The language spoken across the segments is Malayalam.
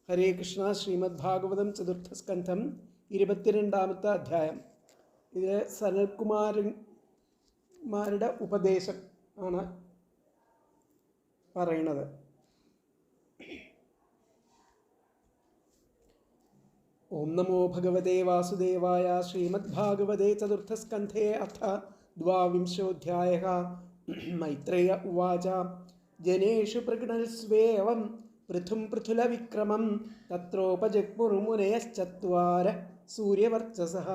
ഹരേ കൃഷ്ണ. ശ്രീമദ് ഭാഗവതം ചതുർത്ഥസ്കന്ധം 22-ാമത്തെ അധ്യായം. ഇത് സനൽകുമാരന്മാരുടെ ഉപദേശം ആണ് പറയുന്നത്. ഓം നമോ ഭഗവതേ വാസുദേവായ. ശ്രീമദ് ഭാഗവതേ ചതുർത്ഥസ്കന്ധേ അഥ 22-ാധ്യായഃ. മൈത്രേയ ഉവാച. ജനേഷു പ്രഗണൽസ്വേവം പൃഥും പൃഥുലവിക്രമം തത്രോപജഗ്മുർമുനയശ്ചത്വാര സൂര്യവർച്ചസഃ.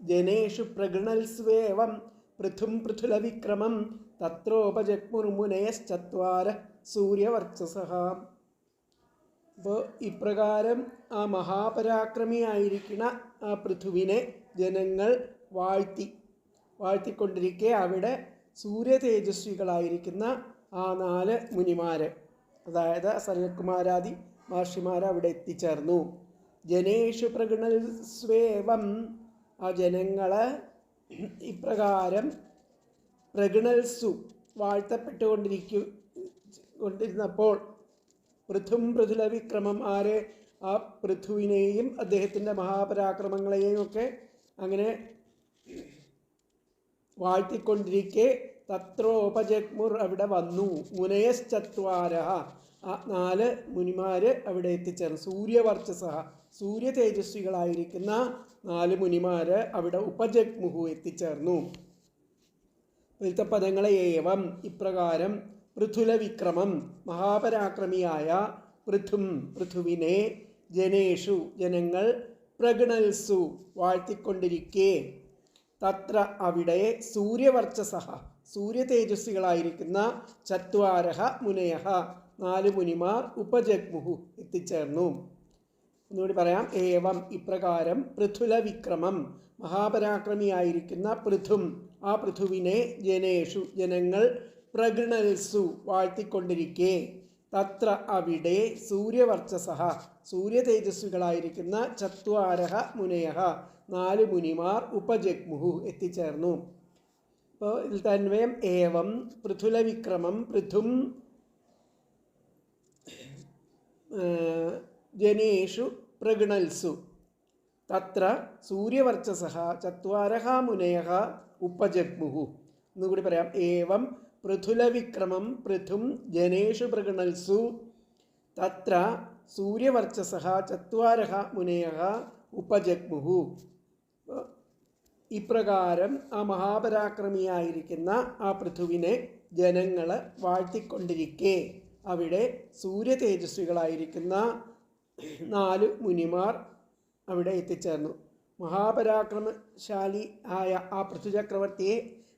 ജനേഷു പ്രഗണൽസ്വേവം പൃഥും പൃഥുലവിക്രമം തത്രോപജഗ്മുർമുനയശ്ചത്വാര സൂര്യവർച്ചസഃ. അപ്പോൾ ഇപ്രകാരം ആ മഹാപരാക്രമിയായിരിക്കുന്ന ആ പൃഥുവിനെ ജനങ്ങൾ വാഴ്ത്തിക്കൊണ്ടിരിക്കെ അവിടെ സൂര്യതേജസ്വികളായിരിക്കുന്ന ആ 4 മുനിമാര്, അതായത് സനൽകുമാരാദി മഹർഷിമാർ അവിടെ എത്തിച്ചേർന്നു. ജനേഷു പ്രഗണൽസ്വേവം, ആ ജനങ്ങള് ഇപ്രകാരം പ്രഗണൽസു വാഴ്ത്തപ്പെട്ടുകൊണ്ടിരുന്നപ്പോൾ പൃഥും പൃഥുലവിക്രമം, ആരെ? ആ പൃഥുവിനെയും അദ്ദേഹത്തിൻ്റെ മഹാപരാക്രമങ്ങളെയും ഒക്കെ അങ്ങനെ വാഴ്ത്തിക്കൊണ്ടിരിക്കെ തത്രോപജഗ്മുർ, അവിടെ വന്നു. മുനയശ്ചത്വാര, ആ 4 മുനിമാര് അവിടെ എത്തിച്ചേർന്നു. സൂര്യവർച്ചസഃ, സൂര്യ തേജസ്വികളായിരിക്കുന്ന 4 മുനിമാര് അവിടെ ഉപജഗ്മുഹു എത്തിച്ചേർന്നു. ഇവിടുത്തെ പദങ്ങളെ ഏവം, ഇപ്രകാരം, പൃഥുലവിക്രമം, മഹാപരാക്രമിയായ പൃഥുവിനെ, ജനേഷു ജനങ്ങൾ, പ്രഗണൽസു വാഴ്ത്തിക്കൊണ്ടിരിക്കെ, തത്ര അവിടെ, സൂര്യവർച്ചസഃ സൂര്യതേജസ്വികളായിരിക്കുന്ന, ചത്വാരഃ മുനയഃ 4 മുനിമാർ, ഉപജഗ്മുഹു എത്തിച്ചേർന്നു. ഒന്നുകൂടി പറയാം. ഏവം ഇപ്രകാരം, പൃഥുലവിക്രമം മഹാപരാക്രമിയായിരിക്കുന്ന ആ പൃഥുവിനെ, ജനേഷു ജനങ്ങൾ, പ്രഗണൽസു വാഴ്ത്തിക്കൊണ്ടിരിക്കെ, തത്ര അവിടെ, സൂര്യവർച്ചസഃ സൂര്യതേജസ്വികളായിരിക്കുന്ന, ചത്വാരഃ മുനയഃ 4 മുനിമാർ, ഉപജഗ്മുഹു എത്തിച്ചേർന്നു. അപ്പോൾ ഇതിൽ തന്വയം ഏവം പൃഥുലവിക്രമം പൃഥും ജനേഷു പ്രഗണൽസു തത്ര സൂര്യവർച്ചസഃ ചത്വാരഃ മുനയഃ ഉപജഗ്മുഹു. എന്നുകൂടി പറയാം. ഏവം പൃഥുലവിക്രമം പൃഥും ജനേഷു പ്രഗണൽസു തത്ര സൂര്യവർച്ചസഃ ചത്വാരഃ മുനയഃ ഉപജഗ്മുഹു. ഇപ്രകാരം ആ മഹാപരാക്രമിയായിരിക്കുന്ന ആ പൃഥുവിനെ ജനങ്ങൾ വാഴ്ത്തിക്കൊണ്ടിരിക്കെ അവിടെ സൂര്യതേജസ്വികളായിരിക്കുന്ന 4 മുനിമാർ അവിടെ എത്തിച്ചേർന്നു. മഹാപരാക്രമശാലി ആയ ആ പൃഥുചക്രവർത്തിയെ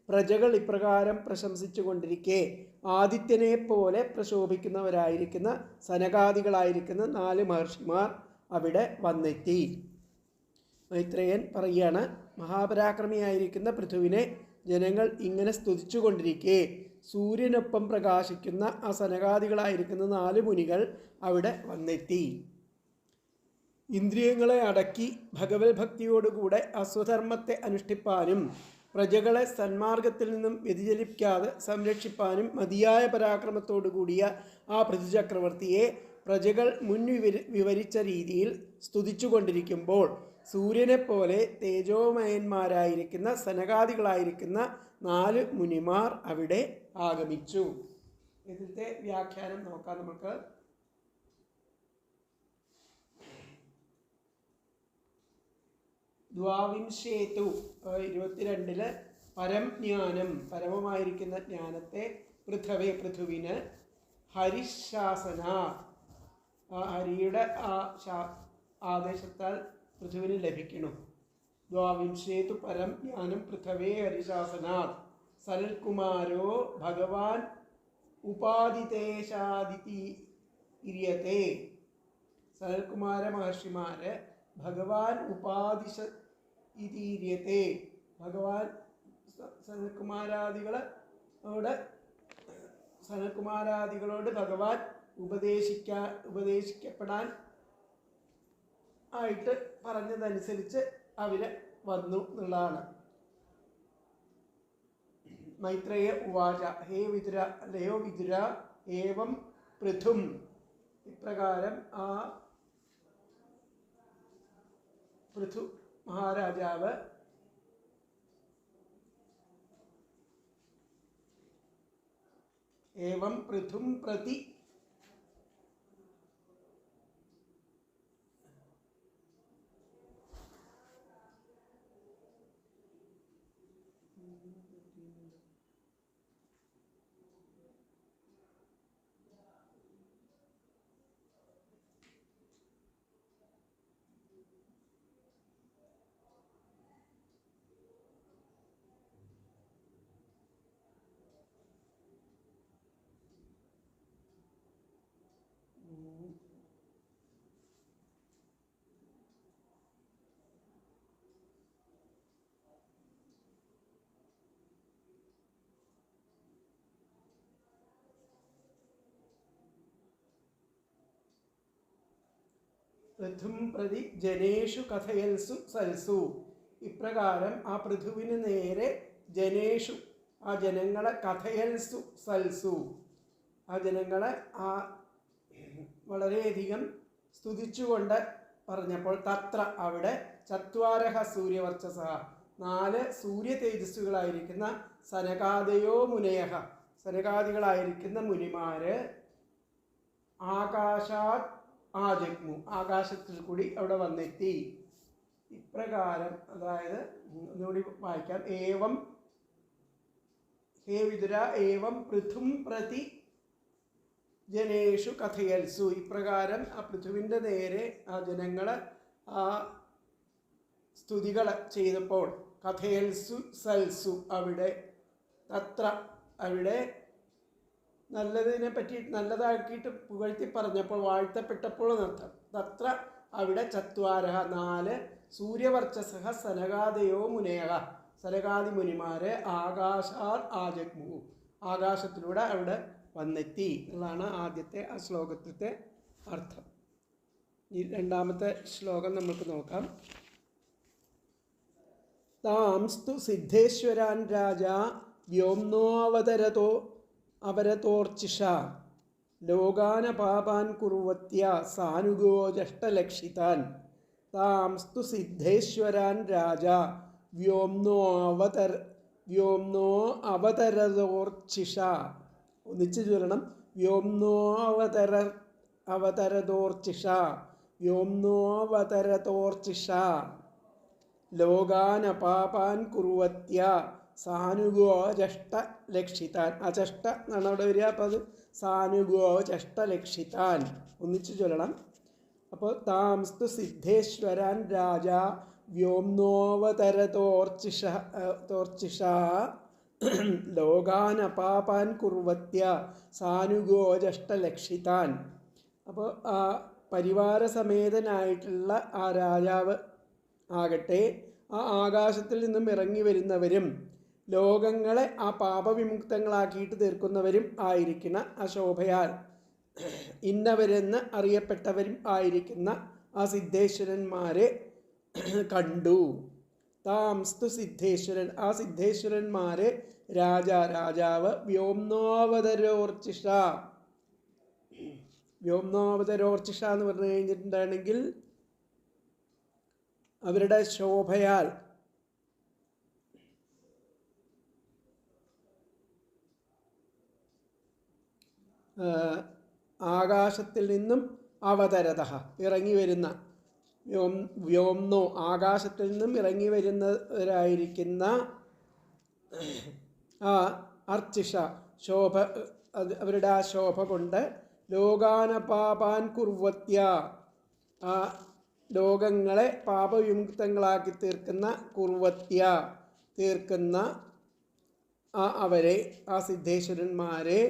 പ്രജകൾ ഇപ്രകാരം പ്രശംസിച്ചു കൊണ്ടിരിക്കെ, ആദിത്യനെ പോലെ പ്രശോഭിക്കുന്നവരായിരിക്കുന്ന സനകാദികളായിരിക്കുന്ന 4 മഹർഷിമാർ അവിടെ വന്നെത്തി. മൈത്രേയൻ പറയുകയാണ്, മഹാപരാക്രമിയായിരിക്കുന്ന പൃഥുവിനെ ജനങ്ങൾ ഇങ്ങനെ സ്തുതിച്ചു കൊണ്ടിരിക്കെ സൂര്യനൊപ്പം പ്രകാശിക്കുന്ന ആ സനകാദികളായിരിക്കുന്ന 4 മുനികൾ അവിടെ വന്നെത്തി. ഇന്ദ്രിയങ്ങളെ അടക്കി ഭഗവത് ഭക്തിയോടുകൂടെ അസ്വധർമ്മത്തെ അനുഷ്ഠിപ്പാനും പ്രജകളെ സന്മാർഗത്തിൽ നിന്നും വ്യതിചലിപ്പിക്കാതെ സംരക്ഷിപ്പാനും മതിയായ പരാക്രമത്തോടു കൂടിയ ആ പൃഥുചക്രവർത്തിയെ പ്രജകൾ വിവരിച്ച രീതിയിൽ സ്തുതിച്ചു കൊണ്ടിരിക്കുമ്പോൾ സൂര്യനെപ്പോലെ തേജോമയന്മാരായിരിക്കുന്ന സനകാദികളായിരിക്കുന്ന 4 മുനിമാർ അവിടെ ആഗമിച്ചു. ഇതിൻ്റെ വ്യാഖ്യാനം നോക്കാം നമുക്ക്. ദ്വാവിംശേതു 22 പരം ജ്ഞാനം, പരമമായിരിക്കുന്ന ജ്ഞാനത്തെ പൃഥുവിന് ഹരിശാസന, ആ ഹരിയുടെ ആദേശത്താൽ പൃഥുവിന് ലഭിക്കണം. ദ്വാവിംശേതു പരം ജ്ഞാനം പൃഥവേ ഹരിശാസനാത് സനൽകുമാരോ ഭഗവാൻ ഉപാദിതേശാദിതീര്യത്തെ. സനൽകുമാര മഹർഷിമാര് ഭഗവാൻ ഉപാദിശ ഇതീര്യത്തെ, ഭഗവാൻ സനൽകുമാരാദികളോട് ഭഗവാൻ ഉപദേശിക്കപ്പെടാൻ ആയിട്ട് പറഞ്ഞതനുസരിച്ച് അവര് വന്നു എന്നുള്ളതാണ്. മൈത്രേയ ഉവാച. ഹേ വിതുര, അല്ലയോ വിതുര, ഏവം പൃഥും ഇപ്രകാരം ആ പൃഥു മഹാരാജാവ് ഏവം പൃഥും പ്രതി പൃഥും പ്രതി ജനേഷു കഥയൽസു സൽസു. ഇപ്രകാരം ആ പൃഥുവിന് നേരെ ജനേഷു ആ ജനങ്ങളെ കഥയൽസു സൽസു ആ ജനങ്ങളെ ആ വളരെയധികം സ്തുതിച്ചുകൊണ്ട് പറഞ്ഞപ്പോൾ തത്ര അവിടെ ചത്വാരഹ സൂര്യവർച്ചസ 4 സൂര്യ തേജസ്സുകളായിരിക്കുന്ന സനകാദയോ മുനയഹ സനകാദികളായിരിക്കുന്ന മുനിമാര് ആകാശാത് ആജഗ്മു ആകാശത്തിൽ കൂടി അവിടെ വന്നെത്തി. ഇപ്രകാരം അതായത് ഒന്നുകൂടി വായിക്കാം. ഏവം ഹേ വിതുര ഏവം പൃഥും പ്രതി ജനേഷു കഥയൽസു. ഇപ്രകാരം ആ പൃഥുവിൻ്റെ നേരെ ആ ജനങ്ങൾ ആ സ്തുതികൾ ചെയ്തപ്പോൾ കഥയൽസു സൽസു അവിടെ തത്ര അവിടെ നല്ലതിനെ പറ്റി നല്ലതാക്കിയിട്ട് പുകഴ്ത്തി പറഞ്ഞപ്പോൾ വാഴ്ത്തപ്പെട്ടപ്പോൾ എന്നർത്ഥം. തത്ര അവിടെ ചത്വാരഹ 4 സൂര്യവർച്ചസഹ സനകാദയോ മുനയഹ സനകാദി മുനിമാരെ ആകാശാർ ആജഗ്മു ആകാശത്തിലൂടെ അവിടെ വന്നെത്തി എന്നുള്ളതാണ് ആദ്യത്തെ ആ ശ്ലോകത്തിലത്തെ അർത്ഥം. ഈ രണ്ടാമത്തെ ശ്ലോകം നമുക്ക് നോക്കാം. താംസ്തു സിദ്ധേശ്വരാൻ രാജ വ്യോംനോ അവരതോർച്ചിഷ ലോകാനപാപാൻ കുർവത്യ സാനുഗോ ജഷ്ടലക്ഷിതാൻ. താംസ്തു സിദ്ധേശ്വരാൻ രാജ വ്യോംനോ അവതരതോർച്ചിഷ. ഒന്നിച്ച് ചൊല്ലണം. വ്യോംനോ അവതരതോർച്ചിഷ വ്യോംനോ അവതരതോർച്ചിഷ ലോകാനപാപാൻ കുർവത്യ സാനുഗോ ജഷ്ടലക്ഷിതാൻ. അചഷ്ട എന്നാണ് അവിടെ വരിക. അപ്പോൾ അത് സാനുഗോ ജഷ്ടലക്ഷിതാൻ ഒന്നിച്ച് ചൊല്ലണം. അപ്പോൾ താംസ്തു സിദ്ധേശ്വരാൻ രാജ വ്യോംനോവതരതോർച്ചിഷ ലോകാനപാപാൻ കുർവത്യ സാനുഗോ ജഷ്ടലക്ഷിതാൻ. അപ്പോൾ ആ പരിവാരസമേതനായിട്ടുള്ള ആ രാജാവ് ആകട്ടെ ആ ആകാശത്തിൽ നിന്നും ഇറങ്ങി വരുന്നവരും ലോകങ്ങളെ ആ പാപവിമുക്തങ്ങളാക്കിയിട്ട് തീർക്കുന്നവരും ആയിരിക്കുന്ന ആ ശോഭയാൽ ഇന്നവരെന്ന് അറിയപ്പെട്ടവരും ആയിരിക്കുന്ന ആ സിദ്ധേശ്വരന്മാരെ കണ്ടു. താംസ്തു സിദ്ധേശ്വരൻ ആ സിദ്ധേശ്വരന്മാരെ രാജാവ് വ്യോംനോവതരോർച്ചിഷ വ്യോംനോവതരോർച്ചിഷ എന്ന് പറഞ്ഞു കഴിഞ്ഞിട്ടുണ്ടെങ്കിൽ അവരുടെ ശോഭയാൽ ആകാശത്തിൽ നിന്നും അവതരത ഇറങ്ങി വരുന്ന വ്യോംനോ ആകാശത്തിൽ നിന്നും ഇറങ്ങി വരുന്നവരായിരിക്കുന്ന ആ അർച്ചിഷ ശോഭ അവരുടെ ആ ശോഭ കൊണ്ട് ലോകാനപാപാൻ കുർവത്യ ആ ലോകങ്ങളെ പാപവിമുക്തങ്ങളാക്കി തീർക്കുന്ന ആ അവരെ ആ സിദ്ധേശ്വരന്മാരെ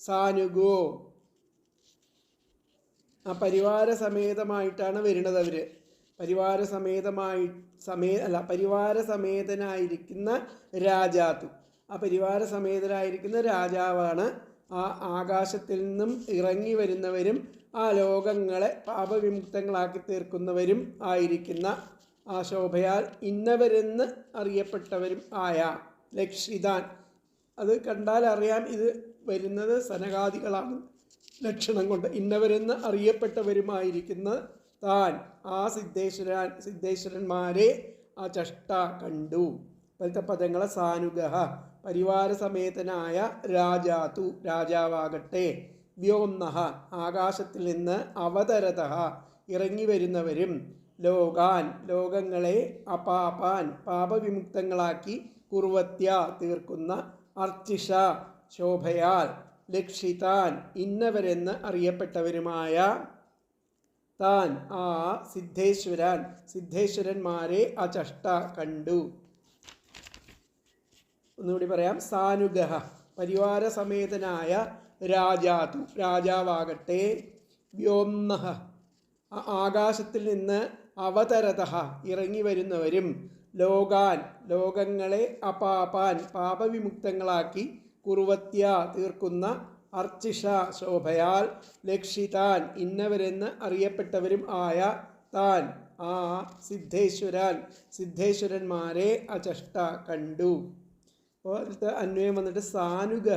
സാനുഗോ ആ പരിവാരസമേതമായിട്ടാണ് വരുന്നത്. അവർ പരിവാരസമേതനായിരിക്കുന്ന രാജാതു ആ പരിവാരസമേതനായിരിക്കുന്ന രാജാവാണ് ആ ആകാശത്തിൽ നിന്നും ഇറങ്ങി വരുന്നവരും ആ ലോകങ്ങളെ പാപവിമുക്തങ്ങളാക്കി തീർക്കുന്നവരും ആയിരിക്കുന്ന ആ ശോഭയാൽ ഇന്നവരെന്ന് അറിയപ്പെട്ടവരും ആയ ലക്ഷിതാൻ. അത് കണ്ടാൽ അറിയാം ഇത് വരുന്നത് സനകാദികളാണ്. ലക്ഷണം കൊണ്ട് ഇന്നവരെന്ന് അറിയപ്പെട്ടവരുമായിരിക്കുന്ന താൻ ആ സിദ്ധേശ്വരന്മാരെ ആ ചഷ്ട കണ്ടു. ഇപ്പോഴത്തെ പദങ്ങളെ സാനുഗഹ പരിവാരസമേതനായ രാജാതു രാജാവാകട്ടെ, വ്യോംനഃ ആകാശത്തിൽ നിന്ന്, അവതരത ഇറങ്ങി വരുന്നവരും, ലോകാൻ ലോകങ്ങളെ, അപാപാൻ പാപവിമുക്തങ്ങളാക്കി, കുർവത്യ തീർക്കുന്ന, അർച്ചിഷ ശോഭയാൽ, ലക്ഷിതാൻ ഇന്നവരെന്ന് അറിയപ്പെട്ടവരുമായ താൻ ആ സിദ്ധേശ്വരന്മാരെ അചഷ്ട കണ്ടു. ഒന്നുകൂടി പറയാം. സാനുഗഹ പരിവാരസമേതനായ രാജാതു രാജാവാകട്ടെ, വ്യോംനഃ ആകാശത്തിൽ നിന്ന്, അവതരത ഇറങ്ങി വരുന്നവരും, ലോകാൻ ലോകങ്ങളെ, അപാപാൻ പാപവിമുക്തങ്ങളാക്കി, കുർവത്യ തീർക്കുന്ന, അർച്ചിഷ ശോഭയാൽ, ലക്ഷിതാൻ ഇന്നവരെന്ന് അറിയപ്പെട്ടവരും ആയ താൻ ആ സിദ്ധേശ്വരന്മാരെ അചഷ്ട കണ്ടു. അപ്പോൾ അടുത്ത അന്വയം വന്നിട്ട് സാനുഗ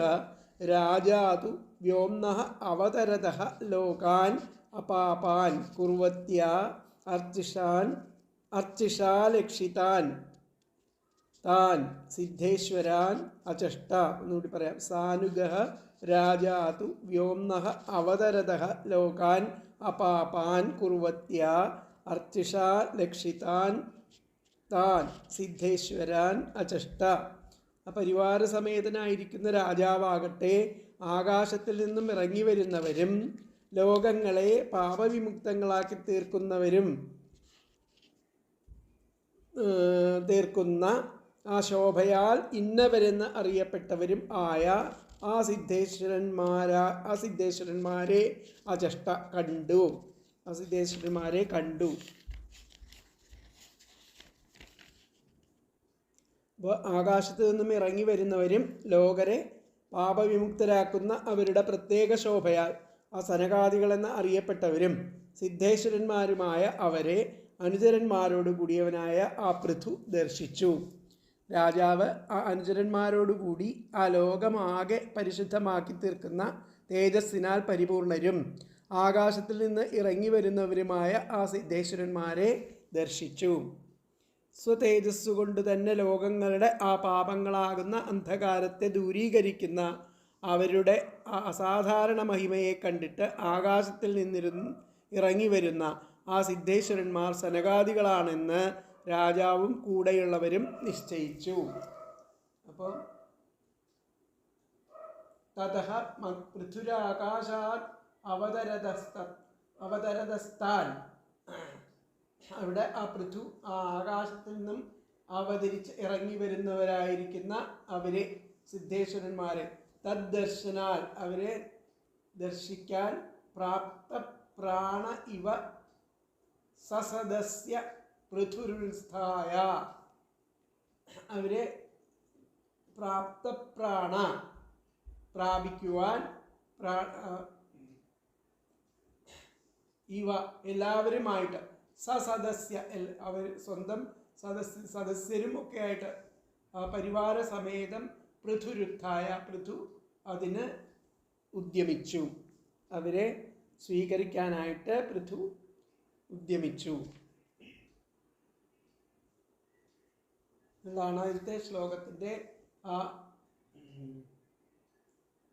രാജാതു വ്യോംനഃ അവതരത ലോകാൻ അപാപാൻ കുർവത്യ അർച്ചിഷാലക്ഷിതാൻ താൻ സിദ്ധേശ്വരാൻ അചഷ്ട. ഒന്നുകൂടി പറയാം. സാനുഗ രാജാതു വ്യോംനഃ അവതരത ലോകാൻ അപാപാൻ കുർവത്യ അർച്ചിഷാലക്ഷിതാൻ താൻ സിദ്ധേശ്വരാൻ അചഷ്ട. പരിവാരസമേതനായിരിക്കുന്ന രാജാവാകട്ടെ ആകാശത്തിൽ നിന്നും ഇറങ്ങി വരുന്നവരും, ലോകങ്ങളെ പാപവിമുക്തങ്ങളാക്കി തീർക്കുന്ന ആ ശോഭയാൽ ഇന്നവരെന്ന് അറിയപ്പെട്ടവരും ആയ ആ സിദ്ധേശ്വരന്മാരെ അചഷ്ട കണ്ടു. ആ സിദ്ധേശ്വരന്മാരെ കണ്ടു. അപ്പോൾ ആകാശത്ത് നിന്നും ഇറങ്ങി വരുന്നവരും, ലോകരെ പാപവിമുക്തരാക്കുന്ന അവരുടെ പ്രത്യേക ശോഭയാൽ ആ സനകാദികളെന്ന് അറിയപ്പെട്ടവരും, സിദ്ധേശ്വരന്മാരുമായ അവരെ അനുചരന്മാരോട് കൂടിയവനായ ആ പൃഥു ദർശിച്ചു. രാജാവ് ആ അനുചരന്മാരോടുകൂടി ആ ലോകമാകെ പരിശുദ്ധമാക്കി തീർക്കുന്ന തേജസ്സിനാൽ പരിപൂർണരും, ആകാശത്തിൽ നിന്ന് ഇറങ്ങി വരുന്നവരുമായ ആ സിദ്ധേശ്വരന്മാരെ ദർശിച്ചു. സ്വതേജസ്സുകൊണ്ട് തന്നെ ലോകങ്ങളുടെ ആ പാപങ്ങളാകുന്ന അന്ധകാരത്തെ ദൂരീകരിക്കുന്ന അവരുടെ അസാധാരണ മഹിമയെ കണ്ടിട്ട് ആകാശത്തിൽ ഇറങ്ങി വരുന്ന ആ സിദ്ധേശ്വരന്മാർ സനകാദികളാണെന്ന് രാജാവും കൂടെയുള്ളവരും നിശ്ചയിച്ചു. അപ്പോൾ തതഃ പൃഥുരാകാശാത് അവതരതസ്താൻ, അവിടെ ആ പൃഥു ആ ആകാശത്തിൽ നിന്നും ഇറങ്ങി വരുന്നവരായിരിക്കുന്ന അവരെ സിദ്ധേശ്വരന്മാരെ തദ്ദർശനാൽ അവരെ ദർശിക്കാൻ പ്രാപ്തപ്രാണ ഇവ സസദസ്യ പൃഥുരുസ്ഥായ, അവരെ പ്രാപ്തപ്രാണ പ്രാപിക്കുവാൻ ഇവ എല്ലാവരുമായിട്ട്, സസദസ്യ അവർ സ്വന്തം സദസ്യരും ഒക്കെ ആയിട്ട് പരിവാര സമേതം പൃഥുരുത്ഥായ പൃഥു അതിന് ഉദ്യമിച്ചു. അവരെ സ്വീകരിക്കാനായിട്ട് പൃഥു ഉദ്യമിച്ചു എന്നുള്ളതാണ് ആദ്യത്തെ ശ്ലോകത്തിൻ്റെ ആ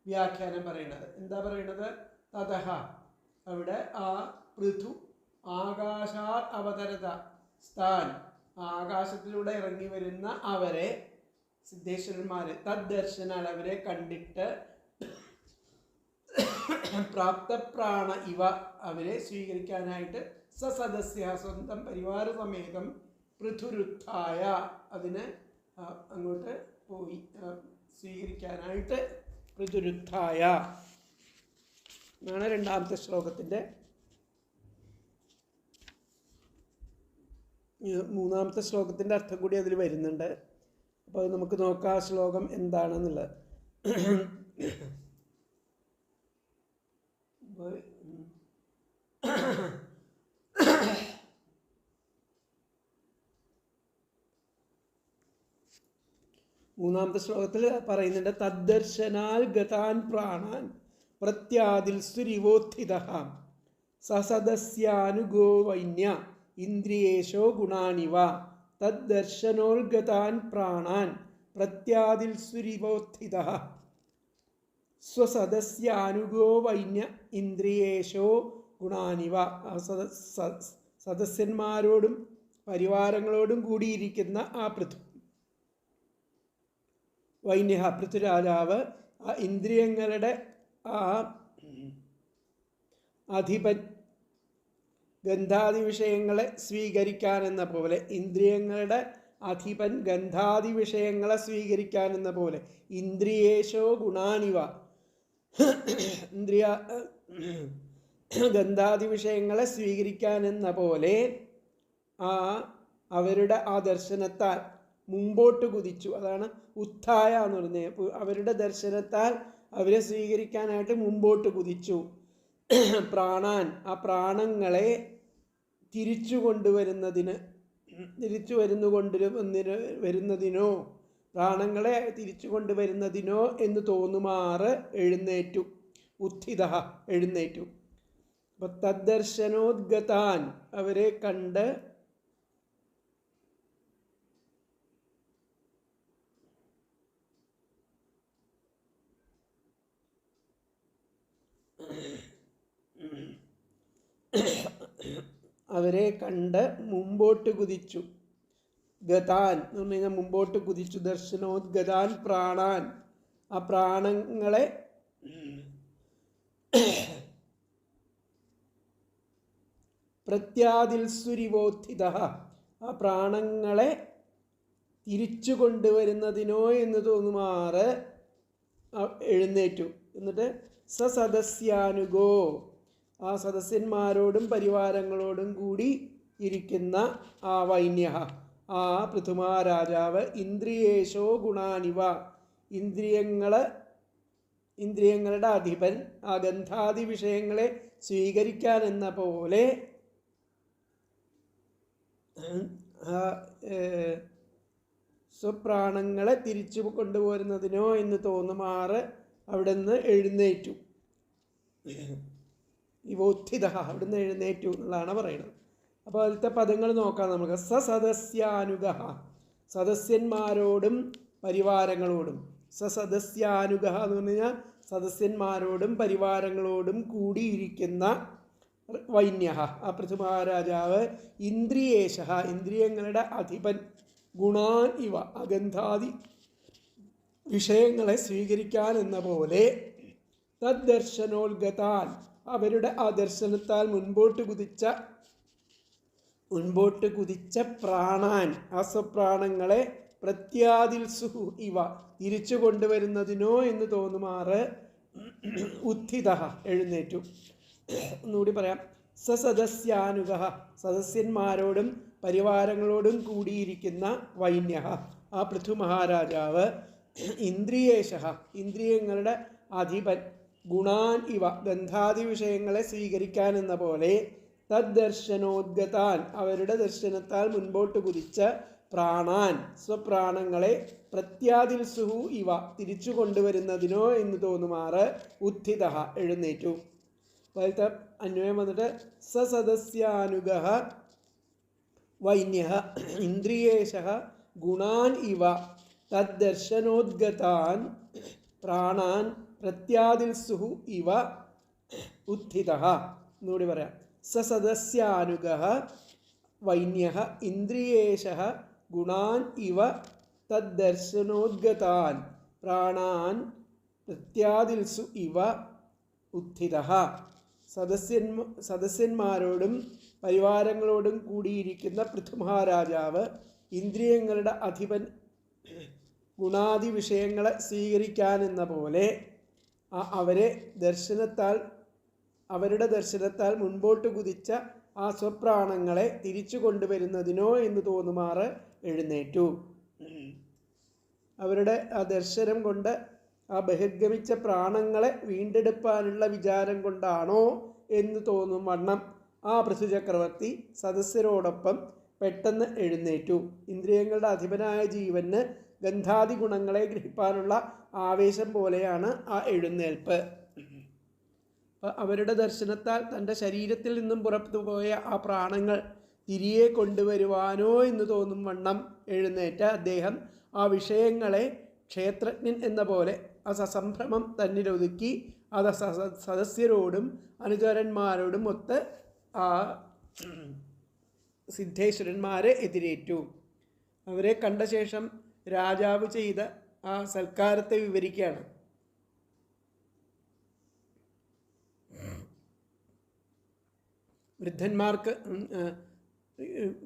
വ്യാഖ്യാനം പറയുന്നത്. എന്താ പറയുന്നത്? തതഃ അവിടെ ആ പൃഥു ആകാശാത് അവതരത സ്ഥാൻ, ആകാശത്തിലൂടെ ഇറങ്ങി വരുന്ന അവരെ സിദ്ധേശ്വരന്മാരെ തദ്ദർശനാൽ അവരെ കണ്ടിട്ട് പ്രാപ്തപ്രാണ ഇവ അവരെ സ്വീകരിക്കാനായിട്ട് സസദസ്യ സ്വന്തം പരിവാര സമേതം പൃഥുരുത്ഥായ അതിന് അങ്ങോട്ട് പോയി സ്വീകരിക്കാനായിട്ട് പൃഥുരുത്ഥായ എന്നാണ് രണ്ടാമത്തെ ശ്ലോകത്തിൻ്റെ. മൂന്നാമത്തെ ശ്ലോകത്തിൻ്റെ അർത്ഥം കൂടി അതിൽ വരുന്നുണ്ട്. അപ്പോൾ അത് നമുക്ക് നോക്കാം ആ ശ്ലോകം എന്താണെന്നുള്ളത്. മൂന്നാമത്തെ ശ്ലോകത്തിൽ പറയുന്നുണ്ട്, തദ്ദർശനാൽ ഗതാൻ പ്രാണാൻ പ്രത്യാദിൽസുരിവോത്ഥിതഃ സസദസ്യാനുഗോ വൈന്യ ഇന്ദ്രിയേശോ ഗുണാനിവ തദ്ദർശനോൽഗതാൻ പ്രാണാൻ പ്രത്യാദിൽസുരിവോത്ഥിതഃ സ്വസദസ്യാനുഗോ വൈന്യ ഇന്ദ്രിയേശോ ഗുണാനിവ. സദസ്യന്മാരോടും പരിവാരങ്ങളോടും കൂടിയിരിക്കുന്ന ആ വൈന്യ പൃഥ്വിരാജാവ് ആ ഇന്ദ്രിയങ്ങളുടെ ആ അധിപൻ ഗന്ധാദി വിഷയങ്ങളെ സ്വീകരിക്കാനെന്ന പോലെ, ഇന്ദ്രിയങ്ങളുടെ അധിപൻ ഗന്ധാദി വിഷയങ്ങളെ സ്വീകരിക്കാനെന്ന പോലെ, ഇന്ദ്രിയേശോ ഗുണാനിവ ഇന്ദ്രിയ ഗന്ധാദി വിഷയങ്ങളെ സ്വീകരിക്കാനെന്ന പോലെ അവരുടെ ആ ദർശനത്താൽ മുമ്പോട്ട് കുതിച്ചു. അതാണ് ഉത്ഥായ എന്ന് പറയുന്നത്. അവരുടെ ദർശനത്താൽ അവരെ സ്വീകരിക്കാനായിട്ട് മുമ്പോട്ട് കുതിച്ചു. പ്രാണാൻ, ആ പ്രാണങ്ങളെ തിരിച്ചു വരുന്നതിനോ പ്രാണങ്ങളെ തിരിച്ചു കൊണ്ടുവരുന്നതിനോ എന്ന് തോന്നുമാറ് എഴുന്നേറ്റു. ഉത്ഥിത എഴുന്നേറ്റു. അപ്പൊ തദ്ദർശനോദ്ഗതാൻ അവരെ കണ്ട് മുമ്പോട്ട് കുതിച്ചു. ഗതാൻ എന്ന് പറഞ്ഞു കഴിഞ്ഞാൽ മുമ്പോട്ട് കുതിച്ചു. ദർശനോദ്ഗതാൻ പ്രാണാൻ, ആ പ്രാണങ്ങളെ പ്രത്യാദിൽസുരിവോത്ഥിത, ആ പ്രാണങ്ങളെ തിരിച്ചു കൊണ്ടുവരുന്നതിനോ എന്ന് തോന്നുമാറ് എഴുന്നേറ്റു. എന്നിട്ട് സസദസ്യാനുഗോ, ആ സദസ്യന്മാരോടും പരിവാരങ്ങളോടും കൂടി ഇരിക്കുന്ന ആ വൈന്യ, ആ പൃഥുമാരാജാവ് ഇന്ദ്രിയേശോ ഗുണാനിവ ഇന്ദ്രിയങ്ങളുടെ അധിപൻ ആ ഗന്ധാദി വിഷയങ്ങളെ സ്വീകരിക്കാൻ എന്ന പോലെ സ്വപ്രാണങ്ങളെ തിരിച്ചു കൊണ്ടുപോരുന്നതിനോ എന്ന് തോന്നുമാറ് അവിടെ നിന്ന് എഴുന്നേറ്റു. ഇവോത്ഥിത അവിടുന്ന് എഴുന്നേറ്റു എന്നുള്ളതാണ് പറയുന്നത്. അപ്പോൾ അതിലത്തെ പദങ്ങൾ നോക്കാം നമുക്ക്. സസദസ്യാനുഗ, സദസ്യന്മാരോടും പരിവാരങ്ങളോടും. സസദസ്യാനുഗ എന്ന് പറഞ്ഞു കഴിഞ്ഞാൽ സദസ്യന്മാരോടും പരിവാരങ്ങളോടും കൂടിയിരിക്കുന്ന വൈന്യ, ആ പൃഥുമഹാരാജാവ് ഇന്ദ്രിയേശ, ഇന്ദ്രിയങ്ങളുടെ അധിപൻ, ഗുണാൻ ഇവ, അഗന്ധാദി വിഷയങ്ങളെ സ്വീകരിക്കാൻ എന്ന പോലെ തദ്ദർശനോൽഗതാൻ അവരുടെ ആ ദർശനത്താൽ മുൻപോട്ട് കുതിച്ച പ്രാണാൻ, അസ്വപ്രാണങ്ങളെ പ്രത്യാദിൽസുഹു ഇവ തിരിച്ചു കൊണ്ടുവരുന്നതിനോ എന്ന് തോന്നുമാറ് ഉത്ഥിത എഴുന്നേറ്റു. ഒന്നുകൂടി പറയാം. സസദസ്യാനുഗ, സദസ്യന്മാരോടും പരിവാരങ്ങളോടും കൂടിയിരിക്കുന്ന വൈന്യ, ആ പൃഥുമഹാരാജാവ് ഇന്ദ്രിയേശ, ഇന്ദ്രിയങ്ങളുടെ അധിപൻ, ഗുണാൻ ഇവ ഗന്ധാദി വിഷയങ്ങളെ സ്വീകരിക്കാൻ എന്ന പോലെ തദ്ദർശനോദ്ഗതാൻ അവരുടെ ദർശനത്താൽ മുൻപോട്ട് കുതിച്ച പ്രാണാൻ, സ്വപ്രാണങ്ങളെ പ്രത്യാദിൽസുഹു ഇവ തിരിച്ചു കൊണ്ടുവരുന്നതിനോ എന്ന് തോന്നുമാറ് ഉത്ഥിത എഴുന്നേറ്റു. അതിലത്തെ അന്വയം വന്നിട്ട് സസദസ്യാനുഗ വൈന്യ ഇന്ദ്രിയേശ ഗുണാൻ ഇവ തദ്ദർശനോദ്ഗതാൻ പ്രാണാൻ പ്രത്യാദിൽസുഹു ഇവ ഉത്ഥിത. എന്നുകൂടി പറയാം. സസദസ്യാനുഗ വൈന്യ ഇന്ദ്രിയേശ ഗുണാൻ ഇവ തദ്ദർശനോദ്ഗതാൻ പ്രാണാൻ പ്രത്യാദിൽസു ഇവ ഉത്ഥിത. സദസ്യന്മാരോടും പരിവാരങ്ങളോടും കൂടിയിരിക്കുന്ന പൃഥുമഹാരാജാവ് ഇന്ദ്രിയങ്ങളുടെ അധിപൻ, ഗുണാദി വിഷയങ്ങളെ സ്വീകരിക്കാനെന്ന പോലെ അവരുടെ ദർശനത്താൽ മുൻപോട്ട് കുതിച്ച ആ സ്വപ്രാണങ്ങളെ തിരിച്ചു കൊണ്ടുവരുന്നതിനോ എന്ന് തോന്നുമാറ് എഴുന്നേറ്റു. അവരുടെ ആ ദർശനം കൊണ്ട് ആ ബഹിർഗമിച്ച പ്രാണങ്ങളെ വീണ്ടെടുപ്പാനുള്ള വിചാരം കൊണ്ടാണോ എന്ന് തോന്നും വണ്ണം ആ പൃഥുചക്രവർത്തി സദസ്യരോടൊപ്പം പെട്ടെന്ന് എഴുന്നേറ്റു. ഇന്ദ്രിയങ്ങളുടെ അധിപനായ ജീവന് ഗന്ധാദി ഗുണങ്ങളെ ഗ്രഹിപ്പാനുള്ള ആവേശം പോലെയാണ് ആ എഴുന്നേൽപ്പ്. അവരുടെ ദർശനത്താൽ തൻ്റെ ശരീരത്തിൽ നിന്നും പുറത്തുപോയ ആ പ്രാണങ്ങൾ തിരികെ കൊണ്ടുവരുവാനോ എന്ന് തോന്നും വണ്ണം എഴുന്നേറ്റ അദ്ദേഹം ആ വിഷയങ്ങളെ ക്ഷേത്രജ്ഞൻ എന്ന പോലെ ആ സസംഭ്രമം തന്നിലൊതുക്കി അത് സദസ്യരോടും അനുചരന്മാരോടും ഒത്ത് ആ സിദ്ധേശ്വരന്മാരെ എതിരേറ്റു. അവരെ കണ്ട ശേഷം രാജാവ് ചെയ്ത ആ സൽക്കാരത്തെ വിവരിക്കുകയാണ്.